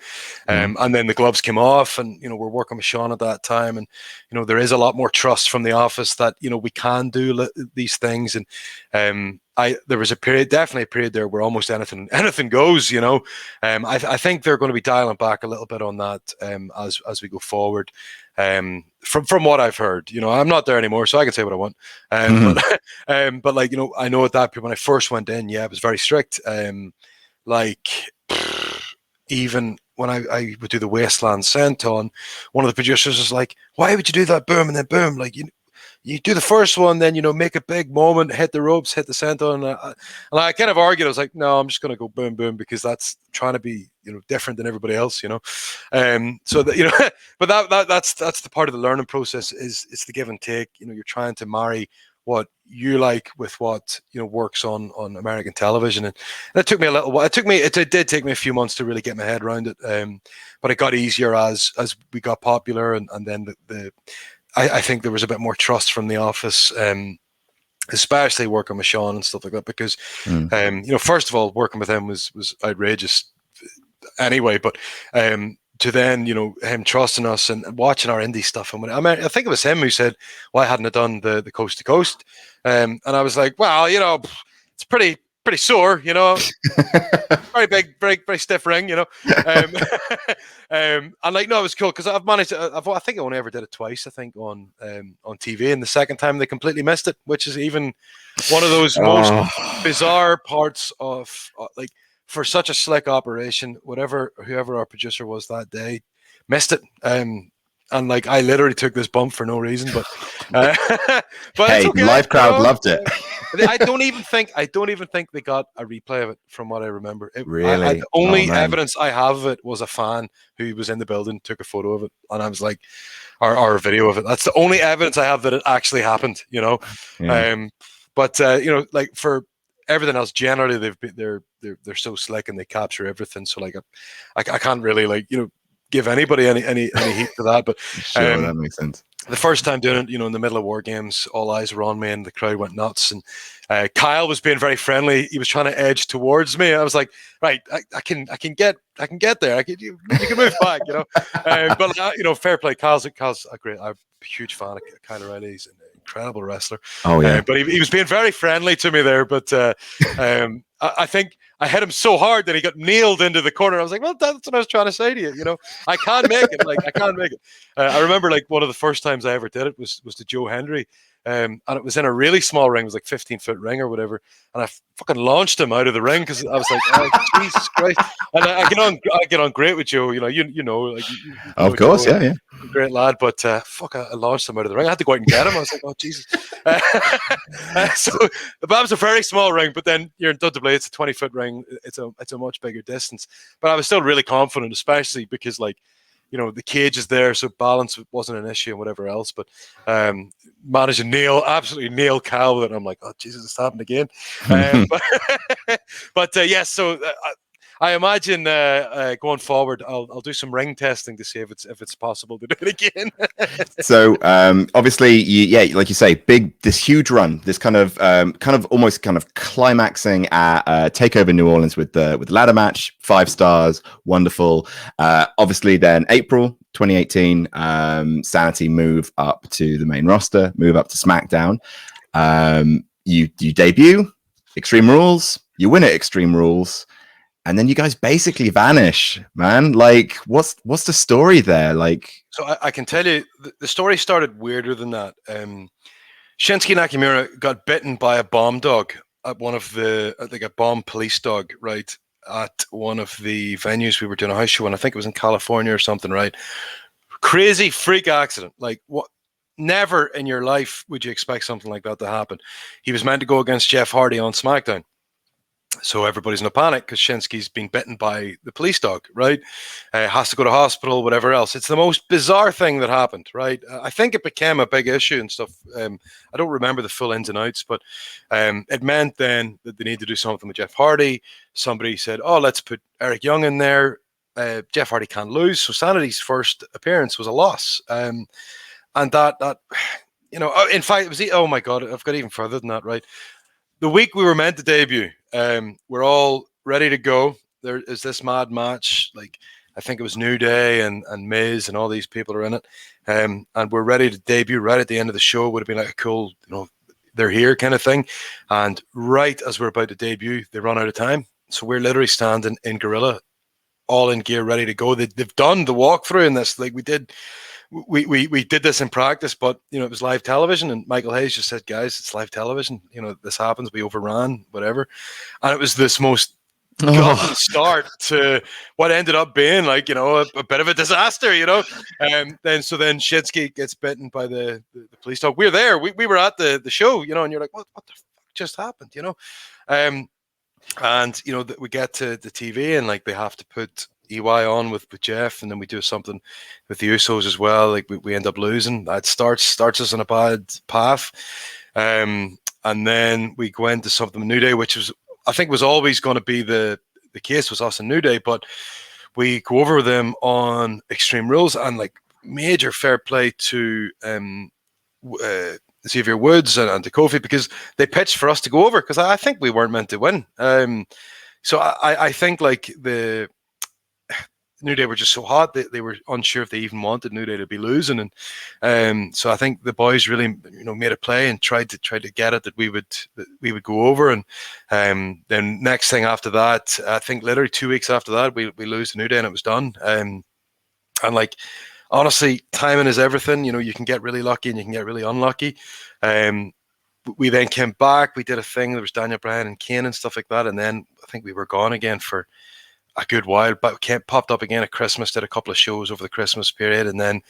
And then the gloves came off, and we're working with Sean at that time, and there is a lot more trust from the office that we can do these things. And there was definitely a period there where almost anything goes. I think they're going to be dialing back a little bit on that as we go forward. From what I've heard, I'm not there anymore, so I can say what I want. But like I know at that point when I first went in, it was very strict. Even when I would do the Wasteland Senton, one of the producers was like, "Why would you do that? Boom and then boom, like you do the first one, then make a big moment, hit the ropes, hit the senton." And I kind of argued. I was like, "No, I'm just going to go boom, boom," because that's trying to be different than everybody else, So that but that's the part of the learning process. It's the give and take. You're trying to marry what you like with what works on American television, and it took me a little while. It did take me a few months to really get my head around it, but it got easier as we got popular, and then I think there was a bit more trust from the office, especially working with Sean and stuff like that, because first of all, working with him was outrageous anyway, but to then him trusting us and watching our indie stuff. And I think it was him who said, "Why hadn't I done the coast to coast?" And I was like, "Well, it's pretty sore, very big, very stiff ring, and like, no, it was cool because I've managed to, I think I only ever did it twice, I think on TV, and the second time they completely missed it, which is even one of those most bizarre parts of like, for such a slick operation, whoever our producer was that day missed it. And like, I literally took this bump for no reason, but hey, it's okay, live crowd loved it. I don't even think they got a replay of it, from what I remember. Really? The only evidence I have of it was a fan who was in the building, took a photo of it, and I was like, or a video of it. That's the only evidence I have that it actually happened, Yeah. But like for everything else, generally they're so slick and they capture everything. So like I can't really give anybody any heat to that. But sure, that makes sense. The first time doing it, in the middle of War Games, all eyes were on me and the crowd went nuts. And Kyle was being very friendly. He was trying to edge towards me. I was like, right, I can get there. You can move back, But fair play. Kyle's I'm a huge fan of Kyle O'Reilly. He's an incredible wrestler. Oh yeah. But he was being very friendly to me there. But I think I hit him so hard that he got nailed into the corner. I was like, well, that's what I was trying to say to you. I can't make it. I can't make it. I remember one of the first times I ever did it was to Joe Hendry. And it was in a really small ring. It was like 15-foot ring or whatever. And I fucking launched him out of the ring because I was like, oh, Jesus Christ. And I get on great with Joe. Of course, Joe, yeah. Great lad. But I launched him out of the ring. I had to go out and get him. I was like, oh, Jesus. So that was a very small ring. But then you're in WWE. It's a 20-foot ring. It's a much bigger distance. But I was still really confident, especially because the cage is there, so balance wasn't an issue and whatever else. But managed to absolutely nail Cal with it. And I'm like, oh Jesus, it's happened again. But yes, so I imagine going forward, I'll do some ring testing to see if it's possible to do it again. So obviously, like you say, this huge run, this kind of almost climaxing at TakeOver New Orleans with the ladder match, 5 stars, wonderful. Obviously, then April 2018, Sanity move up to the main roster, move up to SmackDown. You debut Extreme Rules, you win at Extreme Rules. And then you guys basically vanish, man. Like, what's the story there? Like, so I can tell you, the story started weirder than that. Shinsuke Nakamura got bitten by a bomb dog at one of a bomb police dog, right, at one of the venues we were doing a house show in. I think it was in California or something, right? Crazy freak accident. Like, what? Never in your life would you expect something like that to happen. He was meant to go against Jeff Hardy on SmackDown. So everybody's in a panic because Shinsuke's been bitten by the police dog, right? Has to go to hospital, whatever else. It's the most bizarre thing that happened, right? I think it became a big issue and stuff. I don't remember the full ins and outs, but it meant then that they need to do something with Jeff Hardy. Somebody said, oh, let's put Eric Young in there. Jeff Hardy can't lose. So Sanity's first appearance was a loss. And that in fact, it was, oh my God, I've got even further than that, right? The week we were meant to debut, we're all ready to go. There is this mad match. Like, I think it was New Day and Miz and all these people are in it. And we're ready to debut right at the end of the show. Would have been like a cool, they're here kind of thing. And right as we're about to debut, they run out of time. So we're literally standing in Gorilla, all in gear, ready to go. They've done the walkthrough in this. Like, we did this in practice, but it was live television, and Michael Hayes just said, guys, it's live television, this happens, we overran, whatever. And it was this most gotten start to what ended up being like, a bit of a disaster, then Shinsuke gets bitten by the police dog. We're there, we were at the show, and you're like, what the fuck just happened, and we get to the TV, and like they have to put EY on with Jeff, and then we do something with the Usos as well. Like we end up losing. That starts us on a bad path, and then we go into something with New Day, which I think was always going to be the case, was us and New Day, but we go over with them on Extreme Rules, and like major fair play to Xavier Woods and to Kofi, because they pitched for us to go over, because I think we weren't meant to win. So I think like the New Day were just so hot, they were unsure if they even wanted New Day to be losing, and so I think the boys really made a play and tried to get it that we would go over, and then next thing after that, I think literally 2 weeks after that, we lose to New Day and it was done. And like, honestly, timing is everything. You can get really lucky and you can get really unlucky. We then came back, we did a thing, there was Daniel Bryan and Kane and stuff like that, and then I think we were gone again for a good while, but popped up again at Christmas, did a couple of shows over the Christmas period, and then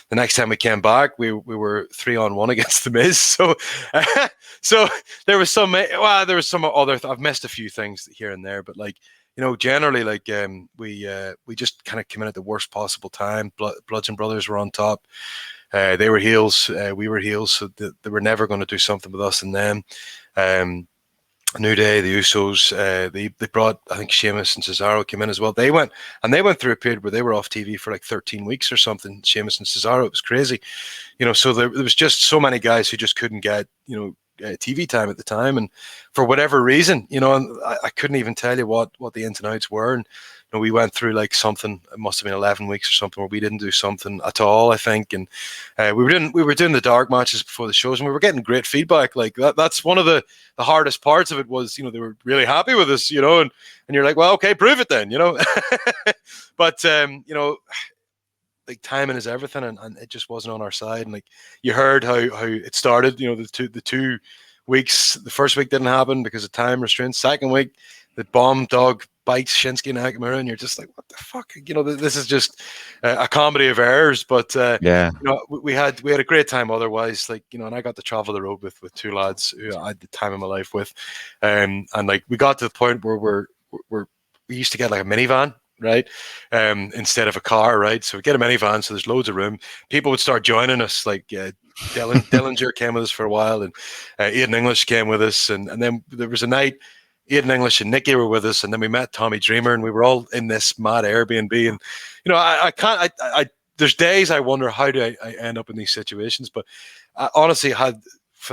the next time we came back, we were 3-on-1 against the Miz. So so there was some other I've missed a few things here and there, but like, generally, like, we just kind of came in at the worst possible time. Bludgeon Brothers were on top. They were heels, we were heels, so they were never going to do something with us and them. New Day, the Usos, they brought, I think Sheamus and Cesaro came in as well. They went through a period where they were off TV for like 13 weeks or something. Sheamus and Cesaro, it was crazy, so there was just so many guys who just couldn't get, TV time at the time, and for whatever reason, and I couldn't even tell you what the ins and outs were. And we went through like something, it must have been 11 weeks or something, where we didn't do something at all, I think. And we were doing the dark matches before the shows, and we were getting great feedback. Like that's one of the hardest parts of it was, they were really happy with us, and you're like, well, okay, prove it then, But like, timing is everything, and it just wasn't on our side. And like, you heard how it started, the 2 weeks. The first week didn't happen because of time restraints. Second week, the bomb dog bites Shinsuke Nakamura, and you're just like, what the fuck? This is just a comedy of errors. But yeah, we had a great time otherwise. Like, and I got to travel the road with 2 lads who I had the time of my life with, and like, we got to the point where we used to get like a minivan right? Instead of a car, right? So we get a minivan, so there's loads of room. People would start joining us, like Dillinger came with us for a while, and Aiden English came with us, and then there was a night Aiden English and Nikki were with us, and then we met Tommy Dreamer, and we were all in this mad Airbnb. And I can't. There's days I wonder how do I end up in these situations, but I honestly had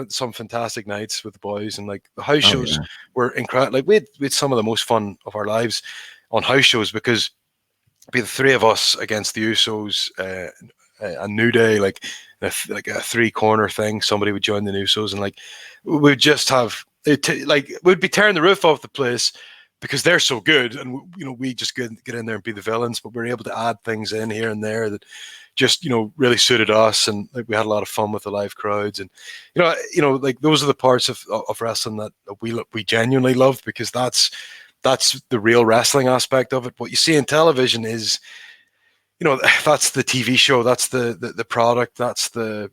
some fantastic nights with the boys, and like the house shows were incredible. Like we had some of the most fun of our lives on house shows, because it'd be the three of us against the Usos, a New Day, like a 3-corner thing. Somebody would join the Usos, and like we'd just have we'd be tearing the roof off the place because they're so good, and we just get in there and be the villains. But we're able to add things in here and there that just really suited us, and like we had a lot of fun with the live crowds, and like those are the parts of wrestling that we genuinely love, because that's the real wrestling aspect of it. What you see in television is, that's the TV show, that's the product, that's the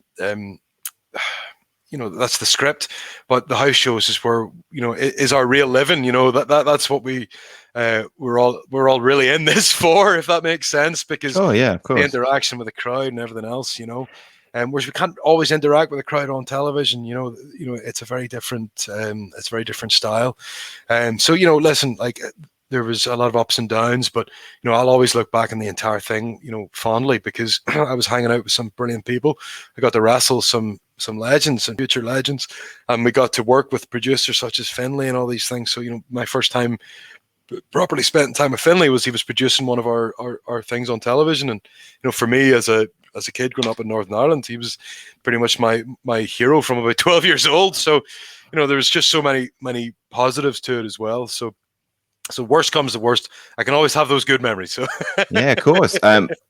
that's the script. But the house shows is where is our real living. That's what we're all really in this for, if that makes sense, because of course, the interaction with the crowd and everything else, whereas we can't always interact with the crowd on television. It's a very different style. So listen, like there was a lot of ups and downs, but I'll always look back on the entire thing fondly, because I was hanging out with some brilliant people. I got to wrestle some legends and future legends, and we got to work with producers such as Finlay and all these things. So my first time properly spent time with Finlay was he was producing one of our things on television, and for me as a kid growing up in Northern Ireland, he was pretty much my hero from about 12 years old. So there was just so many positives to it as well. So worst comes to worst, I can always have those good memories. So yeah, of course.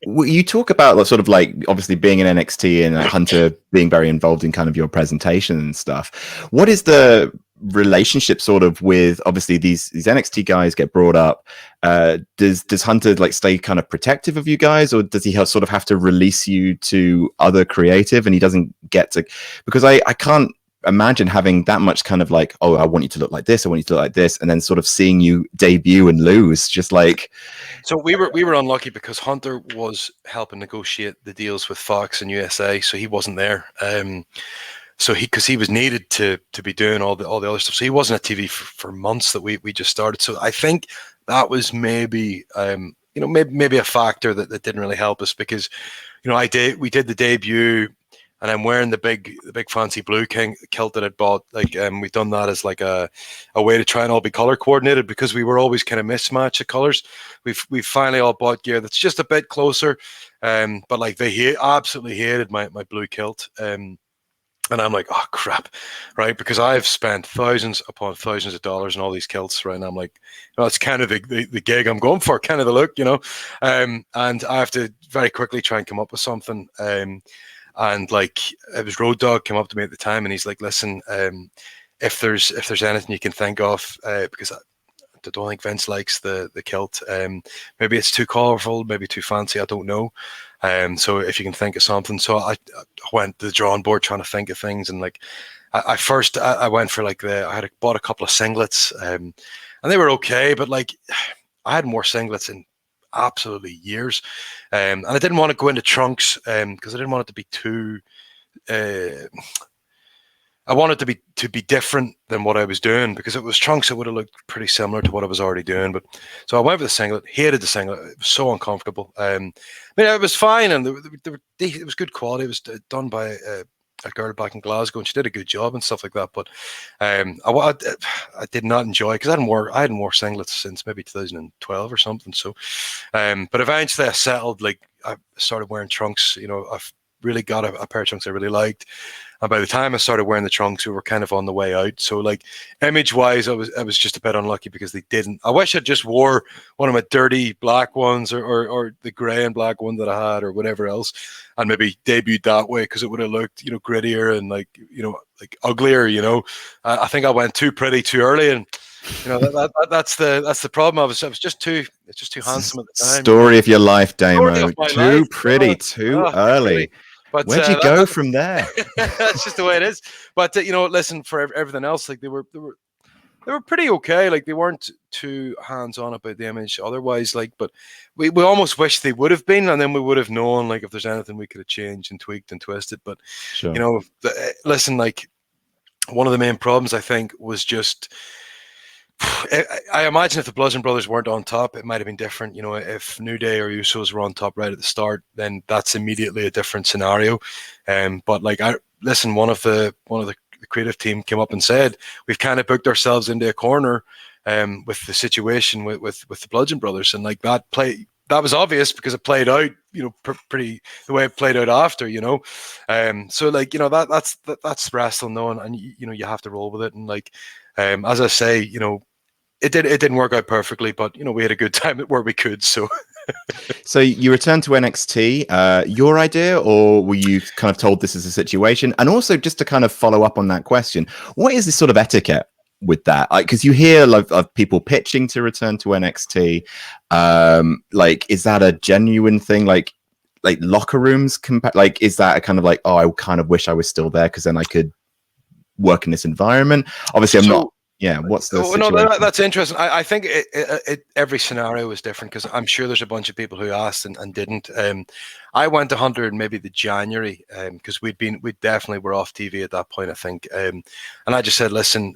You talk about sort of like obviously being in NXT and Hunter being very involved in kind of your presentation and stuff. What is the relationship sort of with, obviously these NXT guys get brought up? Does Hunter like stay kind of protective of you guys, or does he sort of have to release you to other creative, and he doesn't get to, because I can't imagine having that much kind of like, oh, I want you to look like this, I want you to look like this, and then sort of seeing you debut and lose, just like. So we were unlucky because Hunter was helping negotiate the deals with Fox and USA, so he wasn't there. So because he was needed to be doing all the other stuff, so he wasn't at TV for months that we just started. So I think that was maybe maybe a factor that didn't really help us, because we did the debut. And I'm wearing the big fancy blue kilt that I'd bought. Like we've done that as like a way to try and all be color coordinated, because we were always kind of mismatch of colors. We've finally all bought gear that's just a bit closer. But like they absolutely hated my blue kilt. And I'm like, oh crap, right? Because I've spent thousands upon thousands of dollars on all these kilts, right? And I'm like, that's kind of the gig I'm going for, kind of the look, And I have to very quickly try and come up with something. And like it was Road Dogg came up to me at the time, and he's like, listen, if there's anything you can think of, because I don't think Vince likes the kilt. Maybe it's too colorful, maybe too fancy, I don't know. So if you can think of something. So I went to the drawing board trying to think of things, and like I went for like I bought a couple of singlets, and they were okay, but like I had more singlets in absolutely years, and I didn't want to go into trunks because I didn't want it to be too I wanted to be different than what I was doing, because if it was trunks it would have looked pretty similar to what I was already doing. But so I went with the singlet, hated the singlet, it was so uncomfortable. I mean, it was fine, and it was good quality. It was done by a girl back in Glasgow, and she did a good job and stuff like that. But I did not enjoy it, because I hadn't worn singlets since maybe 2012 or something. So, but eventually I settled. Like I started wearing trunks. I've really got a pair of trunks I really liked, and by the time I started wearing the trunks, we were kind of on the way out. So, like image wise, I was just a bit unlucky because they didn't. I wish I just wore one of my dirty black ones, or the grey and black one that I had, or whatever else, and maybe debuted that way, because it would have looked grittier and like uglier. I think I went too pretty too early, and that's the problem. I was just too handsome at the time. Story of your life, Damo. Too pretty, too early. But where'd you go from there? That's just the way it is. But listen, for everything else, like they were they were pretty okay. Like, they weren't too hands-on about the image otherwise, like, but we almost wish they would have been, and then we would have known, like, if there's anything we could have changed and tweaked and twisted. But Sure. you know, listen, like, one of the main problems I think was just, I imagine if the Bludgeon Brothers weren't on top, it might have been different. You know, if New Day or Usos were on top right at the start, then that's immediately a different scenario. But like, one of the creative team came up and said, we've kind of booked ourselves into a corner with the situation with the Bludgeon Brothers, and like that was obvious because it played out, you know, pretty the way it played out after, you know. So like, you know, that's wrestling, though, and you know, you have to roll with it. And like, as I say, you know, it didn't work out perfectly, but you know, we had a good time where we could. So So you returned to NXT, your idea, or were you kind of told this is a situation? And also, just to kind of follow up on that question, what is this sort of etiquette with that? Because you hear of people pitching to return to NXT. Like, is that a genuine thing? Like locker rooms, like, is that a kind of like, oh, I kind of wish I was still there because then I could work in this environment? Obviously, I'm not. Yeah, what's the situation? No, that's interesting. I think every scenario is different, because I'm sure there's a bunch of people who asked and didn't. I went to Hunter in maybe the January, because we definitely were off TV at that point, I think. And I just said, listen,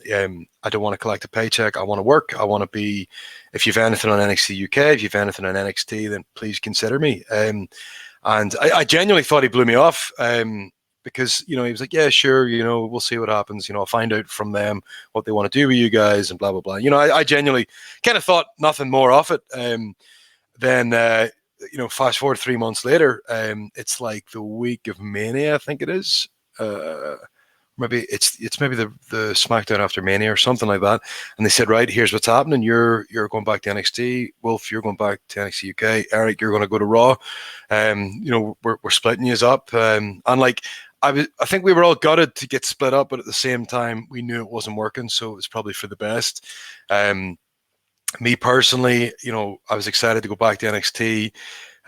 I don't want to collect a paycheck. I want to work. I want to be. If you've anything on NXT UK, if you've anything on NXT, then please consider me. And I genuinely thought he blew me off. Because, you know, he was like, yeah, sure, you know, we'll see what happens. You know, I'll find out from them what they want to do with you guys and blah, blah, blah. You know, I genuinely kind of thought nothing more of it. Then, you know, fast forward 3 months later, it's like the week of Mania, I think it is. Maybe it's maybe the SmackDown after Mania or something like that. And they said, right, here's what's happening. You're going back to NXT. Wolf, you're going back to NXT UK. Eric, you're going to go to Raw. You know, we're splitting you up. And like, I think we were all gutted to get split up, but at the same time, we knew it wasn't working, so it was probably for the best. Me personally, you know, I was excited to go back to NXT.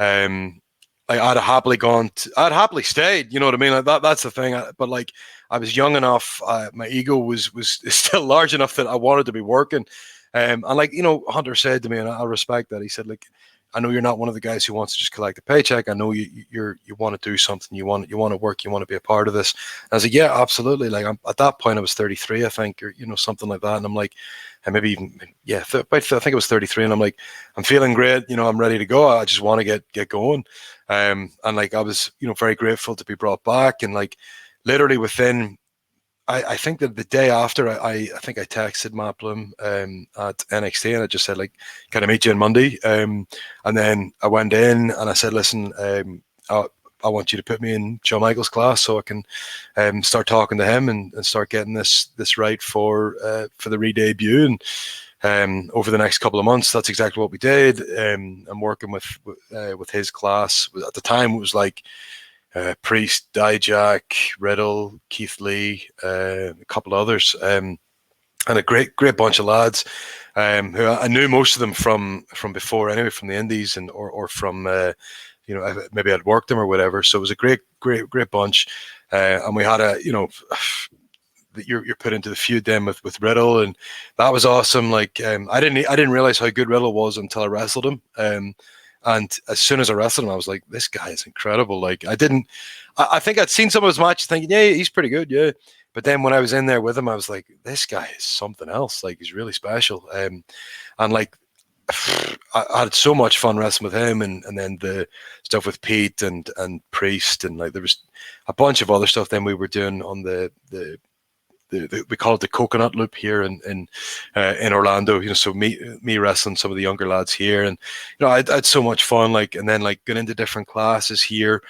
I'd happily stayed. You know what I mean? Like that's the thing. But like, I was young enough. My ego was still large enough that I wanted to be working. And like, you know, Hunter said to me, and I respect that. He said, like, I know you're not one of the guys who wants to just collect a paycheck. I know you want to do something. You want to work. You want to be a part of this. And I was like, yeah, absolutely. Like, at that point, I was 33, I think, or you know, something like that. And I'm like, and maybe even I think it was 33. And I'm like, I'm feeling great. You know, I'm ready to go. I just want to get going. And like, I was, you know, very grateful to be brought back. And like, literally within, I think that the day after, I think I texted Matt Bloom at NXT, and I just said, like, can I meet you on Monday? And then I went in and I said, listen, I want you to put me in Shawn Michaels' class so I can start talking to him and start getting this right for the re-debut. And over the next couple of months, that's exactly what we did. I'm working with his class. At the time, it was like Priest, Dijak, Riddle, Keith Lee, a couple of others, and a great bunch of lads who I knew most of them from before anyway, from the Indies or from you know, maybe I'd worked them or whatever. So it was a great bunch, and we had that you're put into the feud then with Riddle, and that was awesome. Like, I didn't realize how good Riddle was until I wrestled him. And as soon as I wrestled him, I was like, this guy is incredible. Like, I think I'd seen some of his matches thinking, yeah, he's pretty good. Yeah. But then when I was in there with him, I was like, this guy is something else. Like, he's really special. And like, I had so much fun wrestling with him, and then the stuff with Pete and Priest, and like, there was a bunch of other stuff then we were doing on the we call it the coconut loop here in Orlando, you know, so me wrestling some of the younger lads here, and you know, I had so much fun, like, and then like going into different classes here.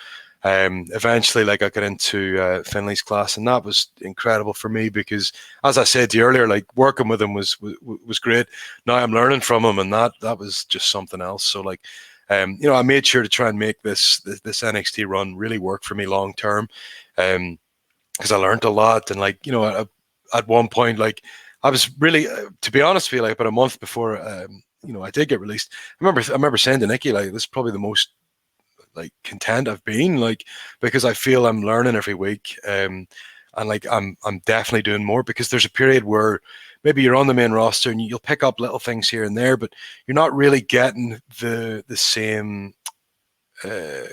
Eventually, like, I got into Finley's class, and that was incredible for me because, as I said to you earlier, like, working with him was great. Now I'm learning from him, and that was just something else. So like, you know, I made sure to try and make this NXT run really work for me long term. Because I learned a lot, and like, you know, at one point, like, I was really, to be honest with you, like, about a month before, you know, I did get released. I remember saying to Nikki, like, this is probably the most like content I've been, like, because I feel I'm learning every week, and like I'm definitely doing more, because there's a period where maybe you're on the main roster and you'll pick up little things here and there, but you're not really getting the same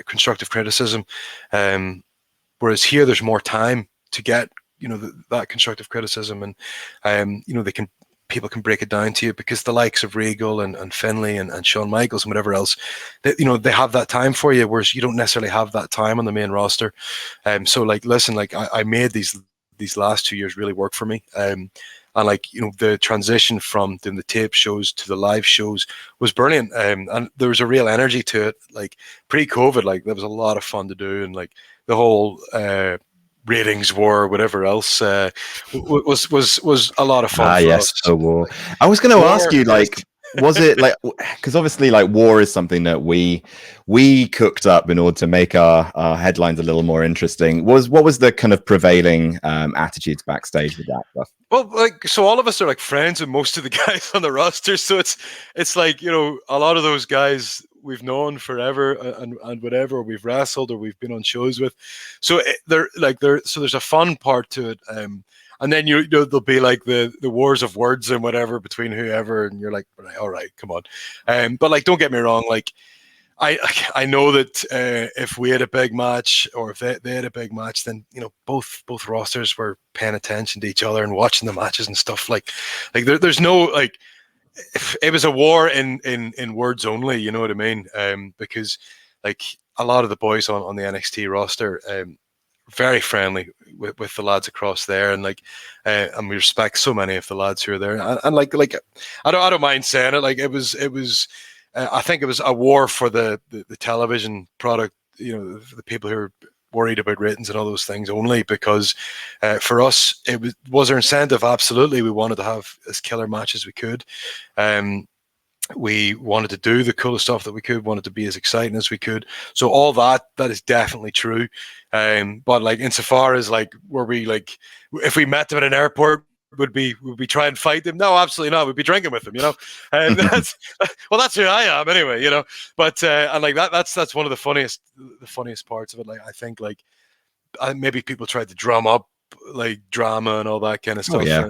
constructive criticism. Whereas here, there's more time to get, that constructive criticism, and people can break it down to you, because the likes of Regal and Finlay and Shawn Michaels and whatever else, they have that time for you, whereas you don't necessarily have that time on the main roster. So like, listen, like I made these last 2 years really work for me. And like, the transition from doing the tape shows to the live shows was brilliant. And there was a real energy to it. Like pre-COVID, like there was a lot of fun to do, and like the whole ratings war, whatever else, was a lot of fun. Yes, a war. I was going to ask you, like, was it like, because obviously, like, war is something that we cooked up in order to make our headlines a little more interesting. What was the kind of prevailing attitudes backstage with that stuff? Well, like, so all of us are like friends with most of the guys on the roster, so it's like, a lot of those guys we've known forever, and whatever, we've wrestled or we've been on shows with. So so there's a fun part to it. And then there'll be like the wars of words and whatever between whoever, and you're like, all right, come on. But like, don't get me wrong, like I know that if we had a big match, or if they had a big match, then both rosters were paying attention to each other and watching the matches and stuff. Like there's no, like, it was a war in words only, you know what I mean? Because like a lot of the boys on the NXT roster, very friendly with the lads across there, and like, and we respect so many of the lads who are there, and like I don't mind saying it, like it was I think it was a war for the television product, for the people who are worried about ratings and all those things only, because for us, was there incentive? Absolutely. We wanted to have as killer match as we could. We wanted to do the coolest stuff that we could, wanted to be as exciting as we could. So all that is definitely true. But like, insofar as like, were we like, if we met them at an airport, would we try and fight them? No, absolutely not. We'd be drinking with them, and that's who I am anyway, but and like that's one of the funniest parts of it. Like, I think like maybe people tried to drum up like drama and all that kind of stuff. Oh, yeah.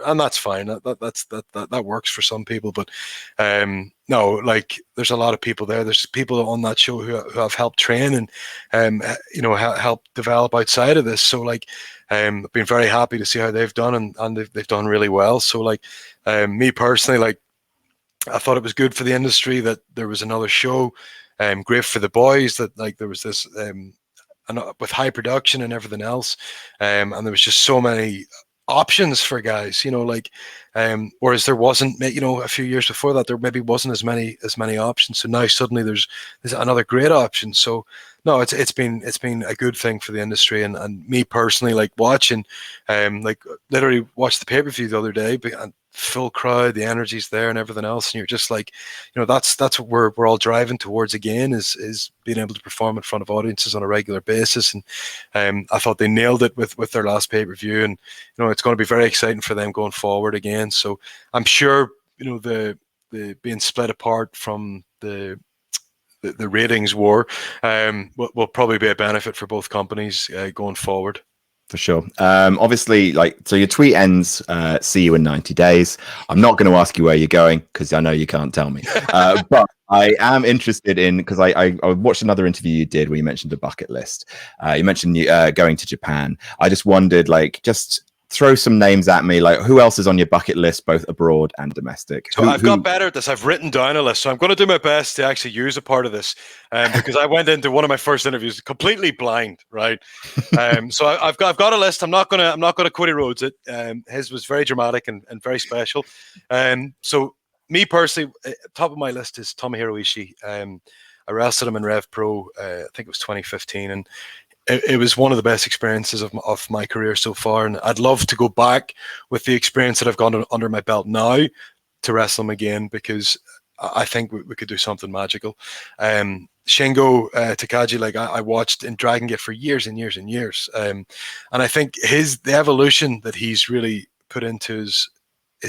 And that's fine. That works for some people, but no, like there's a lot of people there. There's people on that show who have helped train and help develop outside of this. So like, I've been very happy to see how they've done, and they've done really well. So like, me personally, like, I thought it was good for the industry that there was another show, great for the boys that like there was this, and with high production and everything else, and there was just so many options for guys, like, whereas there wasn't, a few years before that, there maybe wasn't as many options. So now suddenly there's another great option. So no, it's been a good thing for the industry, and me personally, like watching, like literally watched the pay-per-view the other day, and full crowd, the energy's there and everything else, and you're just like, that's what we're all driving towards again, is being able to perform in front of audiences on a regular basis. And I thought they nailed it with their last pay-per-view, and it's going to be very exciting for them going forward again. So I'm sure the being split apart from the ratings war will probably be a benefit for both companies going forward. For sure. Obviously, like, so your tweet ends, see you in 90 days. I'm not going to ask you where you're going, because I know you can't tell me. But I am interested in, because I watched another interview you did where you mentioned a bucket list. You mentioned going to Japan. I just wondered, like, just throw some names at me, like who else is on your bucket list, both abroad and domestic? So I've got better at this. I've written down a list, so I'm going to do my best to actually use a part of this, because I went into one of my first interviews completely blind, right? So I've got a list. I'm not gonna Cody Rhodes it. His was very dramatic and very special. So me personally, top of my list is Tomohiro Ishii. I wrestled him in Rev Pro. I think it was 2015, and it was one of the best experiences of my career so far, and I'd love to go back with the experience that I've got under my belt now to wrestle him again, because I think we could do something magical. Shingo Takagi, like I watched in Dragon Gate for years and years and years, and I think the evolution that he's really put into his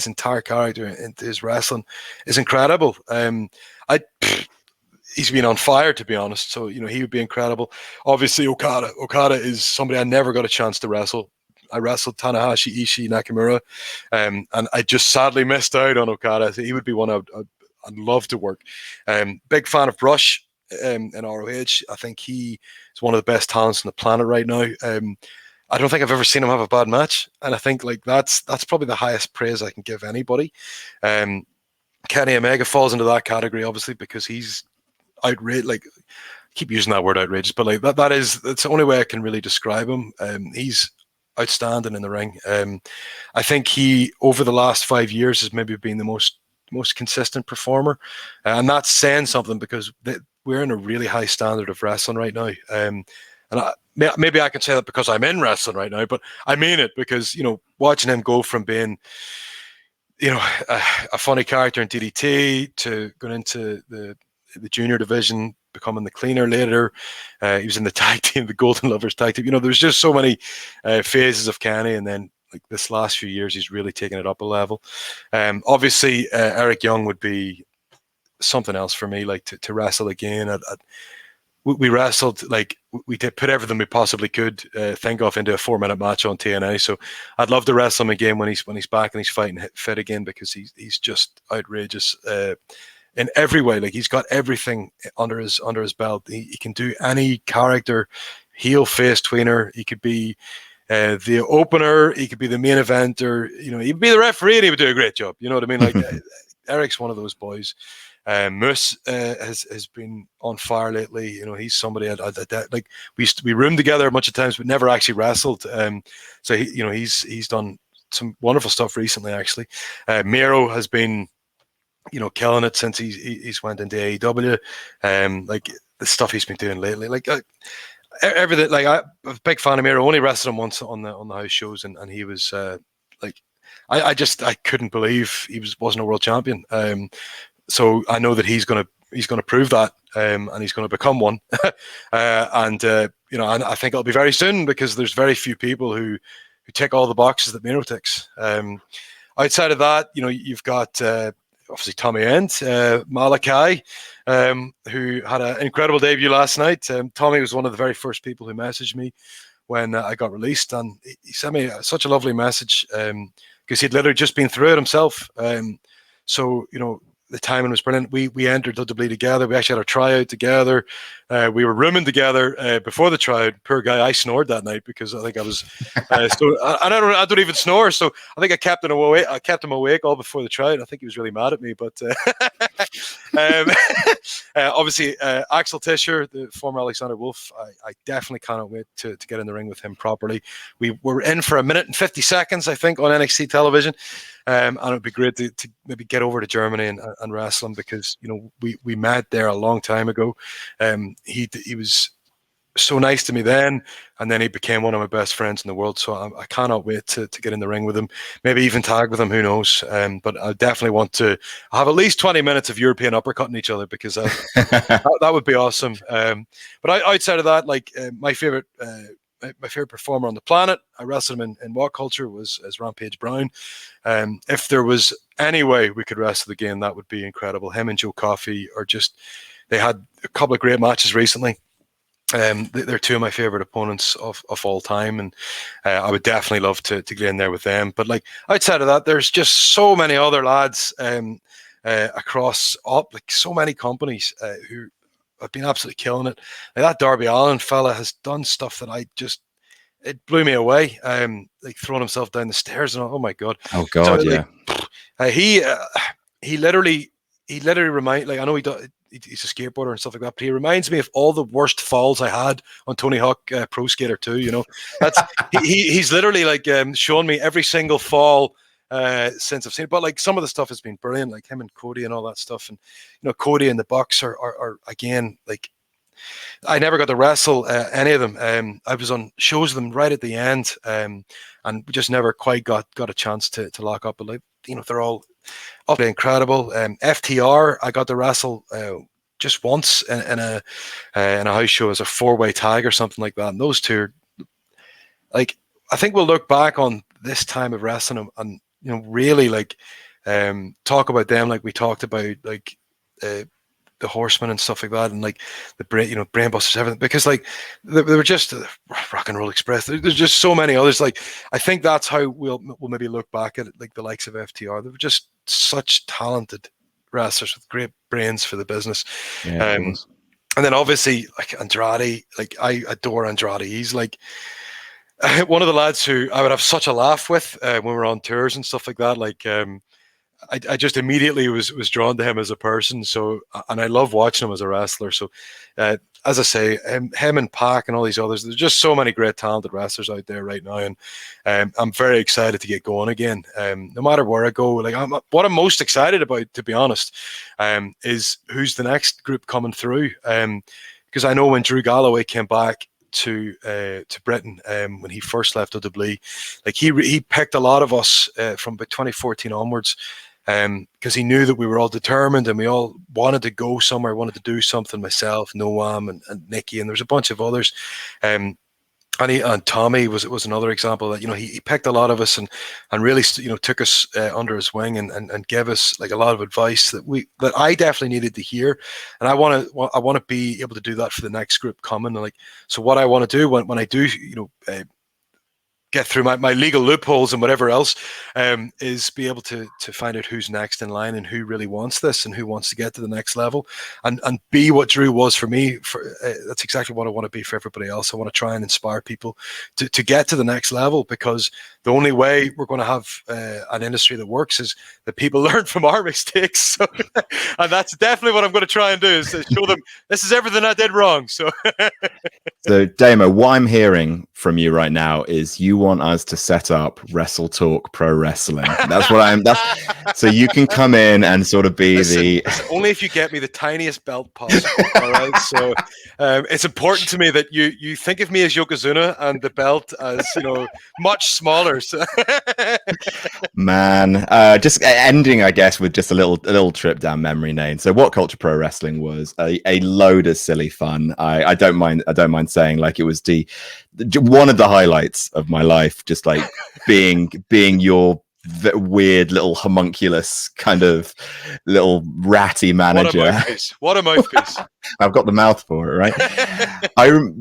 entire character, into his wrestling, is incredible. He's been on fire, to be honest. So, he would be incredible. Obviously, Okada is somebody I never got a chance to wrestle. I wrestled Tanahashi, Ishii, Nakamura, and I just sadly missed out on Okada. He would be one I'd love to work. Big fan of Rush in ROH. I think he is one of the best talents on the planet right now. I don't think I've ever seen him have a bad match, and I think like that's probably the highest praise I can give anybody. Kenny Omega falls into that category, obviously, because he's outrageous. Like, I keep using that word outrageous, but like that's the only way I can really describe him. He's outstanding in the ring. I think he, over the last 5 years, has maybe been the most consistent performer, and that's saying something because we're in a really high standard of wrestling right now. And maybe I can say that because I'm in wrestling right now, but I mean it because, you know, watching him go from being, you know, a funny character in DDT to going into the junior division, becoming the cleaner later. He was in the tag team, the Golden Lovers tag team. You know, there's just so many phases of Kenny, and then like this last few years, he's really taken it up a level. Obviously, Eric Young would be something else for me, like to wrestle again. We wrestled, like we did put everything we possibly could think of into a 4-minute match on TNA. So I'd love to wrestle him again when he's back and he's fighting fit again, because he's just outrageous in every way. Like, he's got everything under his belt. He can do any character, heel, face, tweener. He could be the opener. He could be the main eventer. You know, he'd be the referee, and he would do a great job. You know what I mean? Like Eric's one of those boys. Moose has been on fire lately. You know, he's somebody like we roomed together a bunch of times, but never actually wrestled. So he's done some wonderful stuff recently. Actually, Miro has been, you know, killing it since he's went into AEW. Like the stuff he's been doing lately, like everything. Like I'm a big fan of Miro. Only wrestled him once on the house shows, and he was like I couldn't believe he wasn't a world champion. So I know that he's gonna prove that, and he's gonna become one. And you know, and I think it'll be very soon, because there's very few people who tick all the boxes that Miro ticks. Outside of that, you know, you've got obviously Tommy End, Malachi, who had an incredible debut last night. Tommy was one of the very first people who messaged me when I got released, and he sent me such a lovely message, because he'd literally just been through it himself. So, you know, the timing was brilliant. We entered WWE together. We actually had our tryout together. We were rooming together before the tryout. Poor guy, I snored that night because I think I was. So I don't even snore. So I think I kept him awake. I kept him awake all before the tryout. I think he was really mad at me. But obviously, Axel Tischer, the former Alexander Wolf, I definitely cannot wait to get in the ring with him properly. We were in for 1 minute and 50 seconds, I think, on NXT television. And it would be great to maybe get over to Germany and wrestle him, because, you know, we met there a long time ago. He was so nice to me then, and then he became one of my best friends in the world. So I cannot wait to get in the ring with him, maybe even tag with him, who knows. But I definitely want to have at least 20 minutes of European uppercutting each other, because that would be awesome. But outside of that, like my favorite performer on the planet, I wrestled him in What Culture, was Rampage Brown. If there was any way we could wrestle again, that would be incredible. Him and Joe Coffey they had a couple of great matches recently. They're two of my favorite opponents of all time, and I would definitely love to get in there with them. But like outside of that, there's just so many other lads across like so many companies who have been absolutely killing it. Like that Darby Allin fella has done stuff that it blew me away. Like throwing himself down the stairs and oh my god. Oh god, so, yeah. He literally reminds, like, I know he's a skateboarder and stuff like that, but he reminds me of all the worst falls I had on Tony Hawk Pro Skater 2. You know, that's he's literally like shown me every single fall since I've seen it. But like some of the stuff has been brilliant, like him and Cody and all that stuff. And you know, Cody and the Bucks are again, like, I never got to wrestle any of them. I was on shows with them right at the end, and we just never quite got a chance to lock up. But like, you know, they're all utterly incredible. FTR, I got to wrestle just once in a house show as a 4-way tag or something like that. And those two are, like, I think we'll look back on this time of wrestling and you know, really like talk about them like we talked about like the Horsemen and stuff like that, and like the Brain Busters, everything, because like they were just Rock and Roll Express. There's just so many others. Like I think that's how we'll maybe look back at it, like the likes of FTR. They were just such talented wrestlers with great brains for the business. Yeah, and then obviously like Andrade, like I adore Andrade. He's like one of the lads who I would have such a laugh with when we were on tours and stuff like that. Like I just immediately was drawn to him as a person. So, and I love watching him as a wrestler. So, as I say, him and Pac and all these others, there's just so many great talented wrestlers out there right now, and I'm very excited to get going again. No matter where I go, like what I'm most excited about, to be honest, is who's the next group coming through. Because I know when Drew Galloway came back to Britain when he first left WWE, like he picked a lot of us from about 2014 onwards, because he knew that we were all determined and we all wanted to go somewhere, wanted to do something. Myself, Noam, and Nikki, and there's a bunch of others. And Tommy was another example that, he picked a lot of us and really, took us under his wing and gave us like a lot of advice that I definitely needed to hear. And I want to be able to do that for the next group coming. And so what I want to do when I do, get through my legal loopholes and whatever else, is be able to find out who's next in line and who really wants this and who wants to get to the next level, and be what Drew was for me. That's exactly what I want to be for everybody else. I want to try and inspire people to get to the next level, because the only way we're going to have an industry that works is that people learn from our mistakes. So, and that's definitely what I'm going to try and do, is to show them this is everything I did wrong. So, so Damo, what I'm hearing from you right now is you want us to set up WrestleTalk Pro Wrestling. That's what so you can come in and sort of be listen, only if you get me the tiniest belt possible. All right. So it's important to me that you think of me as Yokozuna and the belt as, much smaller. So. Man, just ending, I guess, with just a little trip down memory lane. So What Culture Pro Wrestling was a load of silly fun. I don't mind saying, like, it was one of the highlights of my life, just like being your weird little homunculus kind of little ratty manager. What a mouthpiece. I've got the mouth for it, right?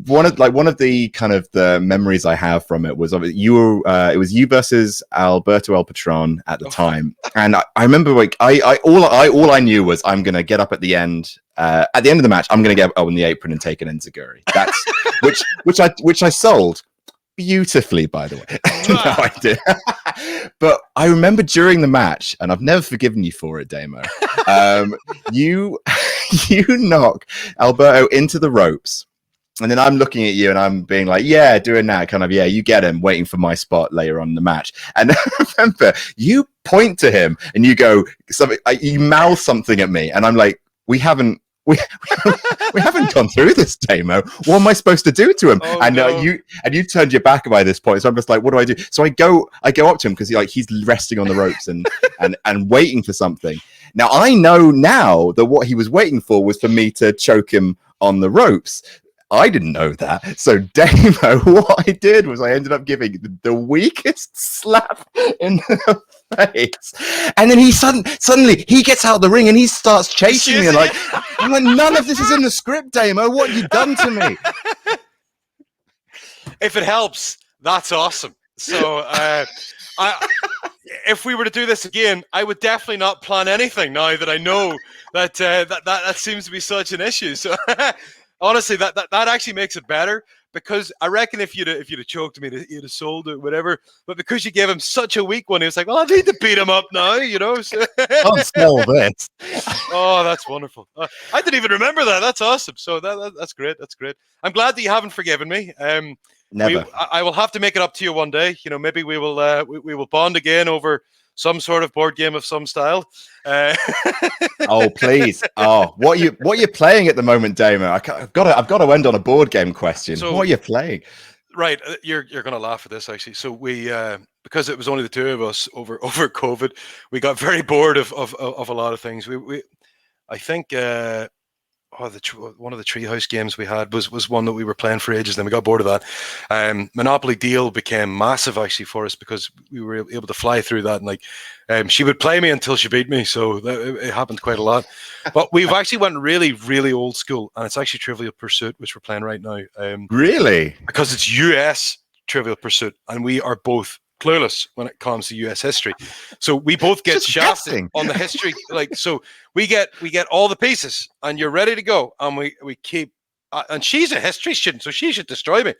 One of the kind of the memories I have from it was it was you versus Alberto El Patron at the time, and I remember like all I knew was I'm gonna get up at the end of the match. I'm gonna get up on the apron and take an enziguri. That's which I sold beautifully, by the way. No, I did. But I remember during the match, and I've never forgiven you for it, Damo. You knock Alberto into the ropes, and then I'm looking at you and I'm being like, yeah, doing that kind of, yeah, you get him, waiting for my spot later on in the match. And I remember you point to him and you go something, you mouth something at me, and I'm like, we haven't gone through this, Damo. What am I supposed to do to him? You turned your back by this point, so I'm just like, what do I do? So I go up to him because he's resting on the ropes and waiting for something. Now I know now that what he was waiting for was for me to choke him on the ropes. I didn't know that. So Damo, what I did was I ended up giving the weakest slap in the face. And then he suddenly he gets out of the ring and he starts chasing me. I'm like, none of this is in the script, Damo. What have you done to me? If it helps, that's awesome. So if we were to do this again, I would definitely not plan anything now that I know that seems to be such an issue. So honestly, that actually makes it better, because I reckon if you'd have choked me, you'd have sold it, whatever. But because you gave him such a weak one, he was like, well, I need to beat him up now, So. I'll sell this. Oh, that's wonderful. I didn't even remember that. That's awesome. So that's great. That's great. I'm glad that you haven't forgiven me. Never. I will have to make it up to you one day. Maybe we will bond again over some sort of board game of some style. Oh, please. Oh, what are you playing at the moment, Damo? I've got to end on a board game question. So, what are you playing? Right, you're going to laugh at this, actually. So we, because it was only the two of us over COVID, we got very bored of a lot of things. I think one of the Treehouse games we had was one that we were playing for ages. Then we got bored of that. Monopoly Deal became massive actually for us because we were able to fly through that. And like, she would play me until she beat me, so it happened quite a lot. But we've actually went really, really old school, and it's actually Trivial Pursuit, which we're playing right now. Really? Because it's US Trivial Pursuit, and we are both clueless when it comes to US history, so we both get shafted on the history. Like, so we get all the pieces, and you're ready to go, and we keep. And she's a history student, so she should destroy me.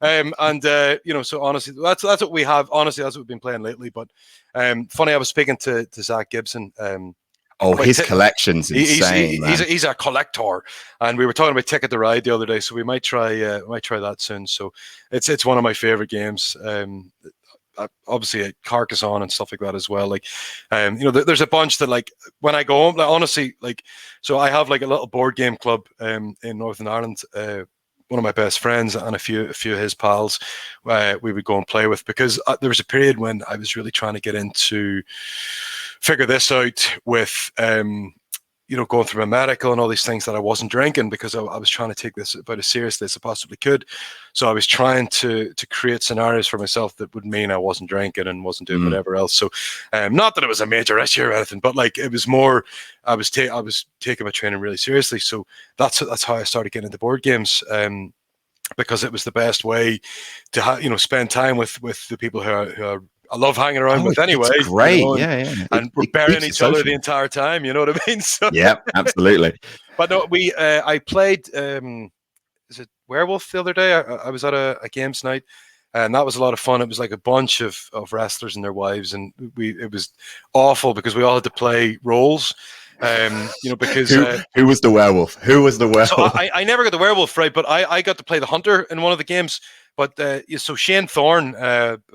So honestly, that's what we have. Honestly, that's what we've been playing lately. But funny, I was speaking to Zach Gibson. His collection's insane. He's a collector, and we were talking about Ticket to Ride the other day, so we might try that soon. So it's one of my favorite games. Obviously Carcassonne and stuff like that as well. Like, there's a bunch that, like, when I go home, like, honestly, like, so I have like a little board game club in Northern Ireland. One of my best friends and a few of his pals, we would go and play with, because there was a period when I was really trying to get into figure this out with going through my medical and all these things, that I wasn't drinking, because I was trying to take this about as seriously as I possibly could. So I was trying to create scenarios for myself that would mean I wasn't drinking and wasn't doing whatever else. So not that it was a major issue or anything, but like, it was more, I was taking my training really seriously. So that's how I started getting into board games. Because it was the best way to spend time with the people who I love hanging around with anyway. It's great, yeah. And we're burying each other the entire time, you know what I mean? So, yeah, absolutely. But no, I played, is it Werewolf the other day? I was at a games night, and that was a lot of fun. It was like a bunch of wrestlers and their wives, and it was awful because we all had to play roles. Because who was the werewolf? So I never got the werewolf right, but I got to play the hunter in one of the games. But so Shane Thorne,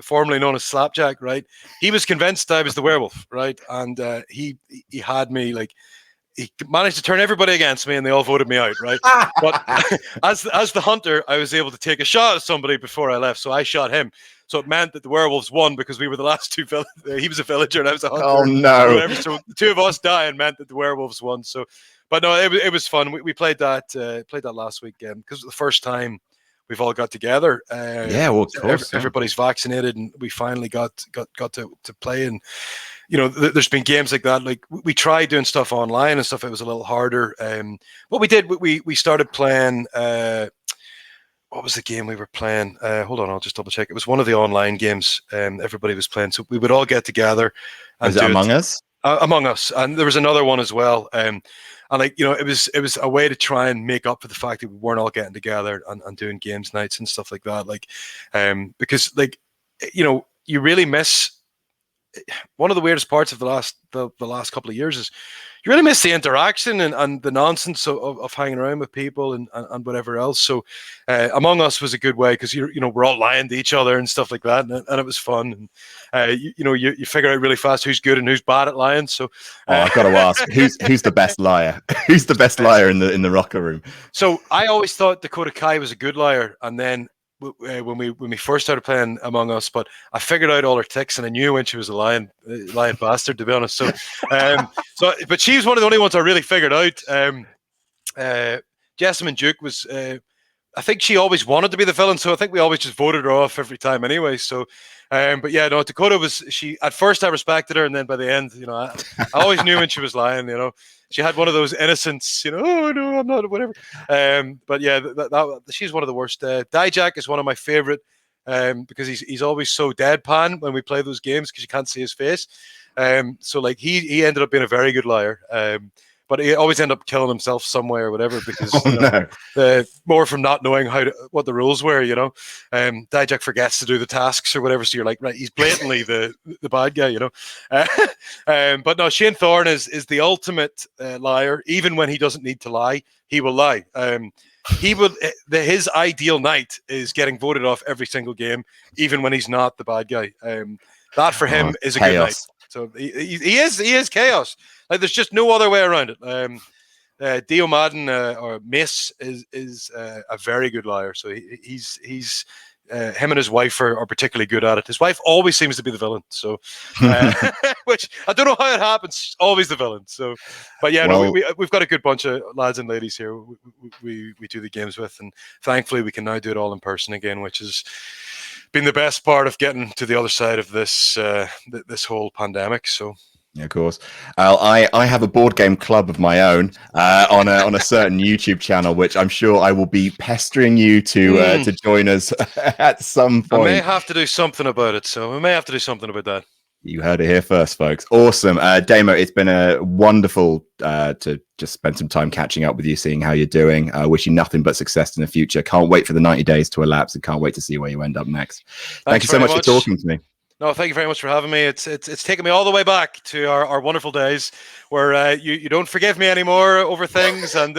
formerly known as Slapjack, right? He was convinced I was the werewolf, right? And he had me, like, he managed to turn everybody against me, and they all voted me out, right? But as the hunter, I was able to take a shot at somebody before I left, so I shot him. So it meant that the werewolves won because we were the last two. He was a villager and I was a hunter. Oh no! So the two of us dying meant that the werewolves won. So, but no, it was fun. We played that last week because it was the first time we've all got together. Yeah, well, of course. Everybody's vaccinated, and we finally got to play. And there's been games like that. Like, we tried doing stuff online and stuff. It was a little harder. What we did, we started playing. What was the game we were playing? Hold on, I'll just double check. It was one of the online games everybody was playing. So we would all get together. Was it Among Us? Among Us, and there was another one as well. And like, it was a way to try and make up for the fact that we weren't all getting together and doing games nights and stuff like that. Like, because, like, you really miss one of the weirdest parts of the last couple of years is you really miss the interaction and the nonsense of hanging around with people and whatever else. So Among Us was a good way because we're all lying to each other and stuff like that, and it was fun. And you figure out really fast who's good and who's bad at lying. So I've got to ask, who's the best liar? Who's the best liar in the locker room? So I always thought Dakota Kai was a good liar, and then when we first started playing Among Us, but I figured out all her tics and I knew when she was a lying bastard, to be honest. So, but she's one of the only ones I really figured out. Jessamine Duke was, I think she always wanted to be the villain, so I think we always just voted her off every time anyway. So, but yeah, no, Dakota at first I respected her, and then by the end, I always knew when she was lying, She had one of those innocents, oh no, I'm not, whatever. But yeah, she's one of the worst. Dijak is one of my favorite because he's always so deadpan when we play those games because you can't see his face. So like he ended up being a very good liar. But he always ended up killing himself some way or whatever because more from not knowing what the rules were. Dijak forgets to do the tasks or whatever, so you're like, right, he's blatantly the bad guy. But no, Shane Thorne is the ultimate liar. Even when he doesn't need to lie, he will lie. His ideal night is getting voted off every single game, even when he's not the bad guy. That for him is a good night. So he is chaos. Like, there's just no other way around it. Dio Madden or Mace is a very good liar. So he's him and his wife are particularly good at it. His wife always seems to be the villain, so which I don't know how it happens. She's always the villain. So, but yeah, well, no, we've got a good bunch of lads and ladies here. We do the games with, and thankfully we can now do it all in person again, which has been the best part of getting to the other side of this this whole pandemic. So. Yeah, of course. I have a board game club of my own on a certain YouTube channel, which I'm sure I will be pestering you to join us at some point. I may have to do something about it, so we may have to do something about that. You heard it here first, folks. Awesome. Damo, it's been a wonderful to just spend some time catching up with you, seeing how you're doing. I wish you nothing but success in the future. Can't wait for the 90 days to elapse and can't wait to see where you end up next. Thank you so much for talking to me. No, thank you very much for having me. It's taken me all the way back to our wonderful days where you don't forgive me anymore over things, and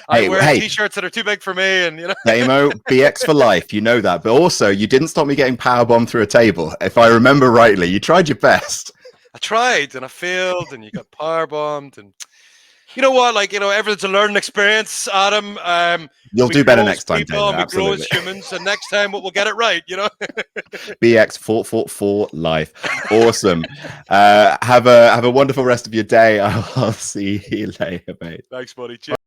I wear t-shirts that are too big for me, and you know. Damo, BX for life, you know that. But also, you didn't stop me getting powerbombed through a table. If I remember rightly, you tried your best. I tried, and I failed, and you got powerbombed, and you know what? Like, you know, everything's a learning experience, Adam. You'll do better next time, Damo. We grow as humans, and next time we'll get it right, you know? BX for life. Awesome. Have a wonderful rest of your day. I'll see you later, mate. Thanks, buddy. Cheers.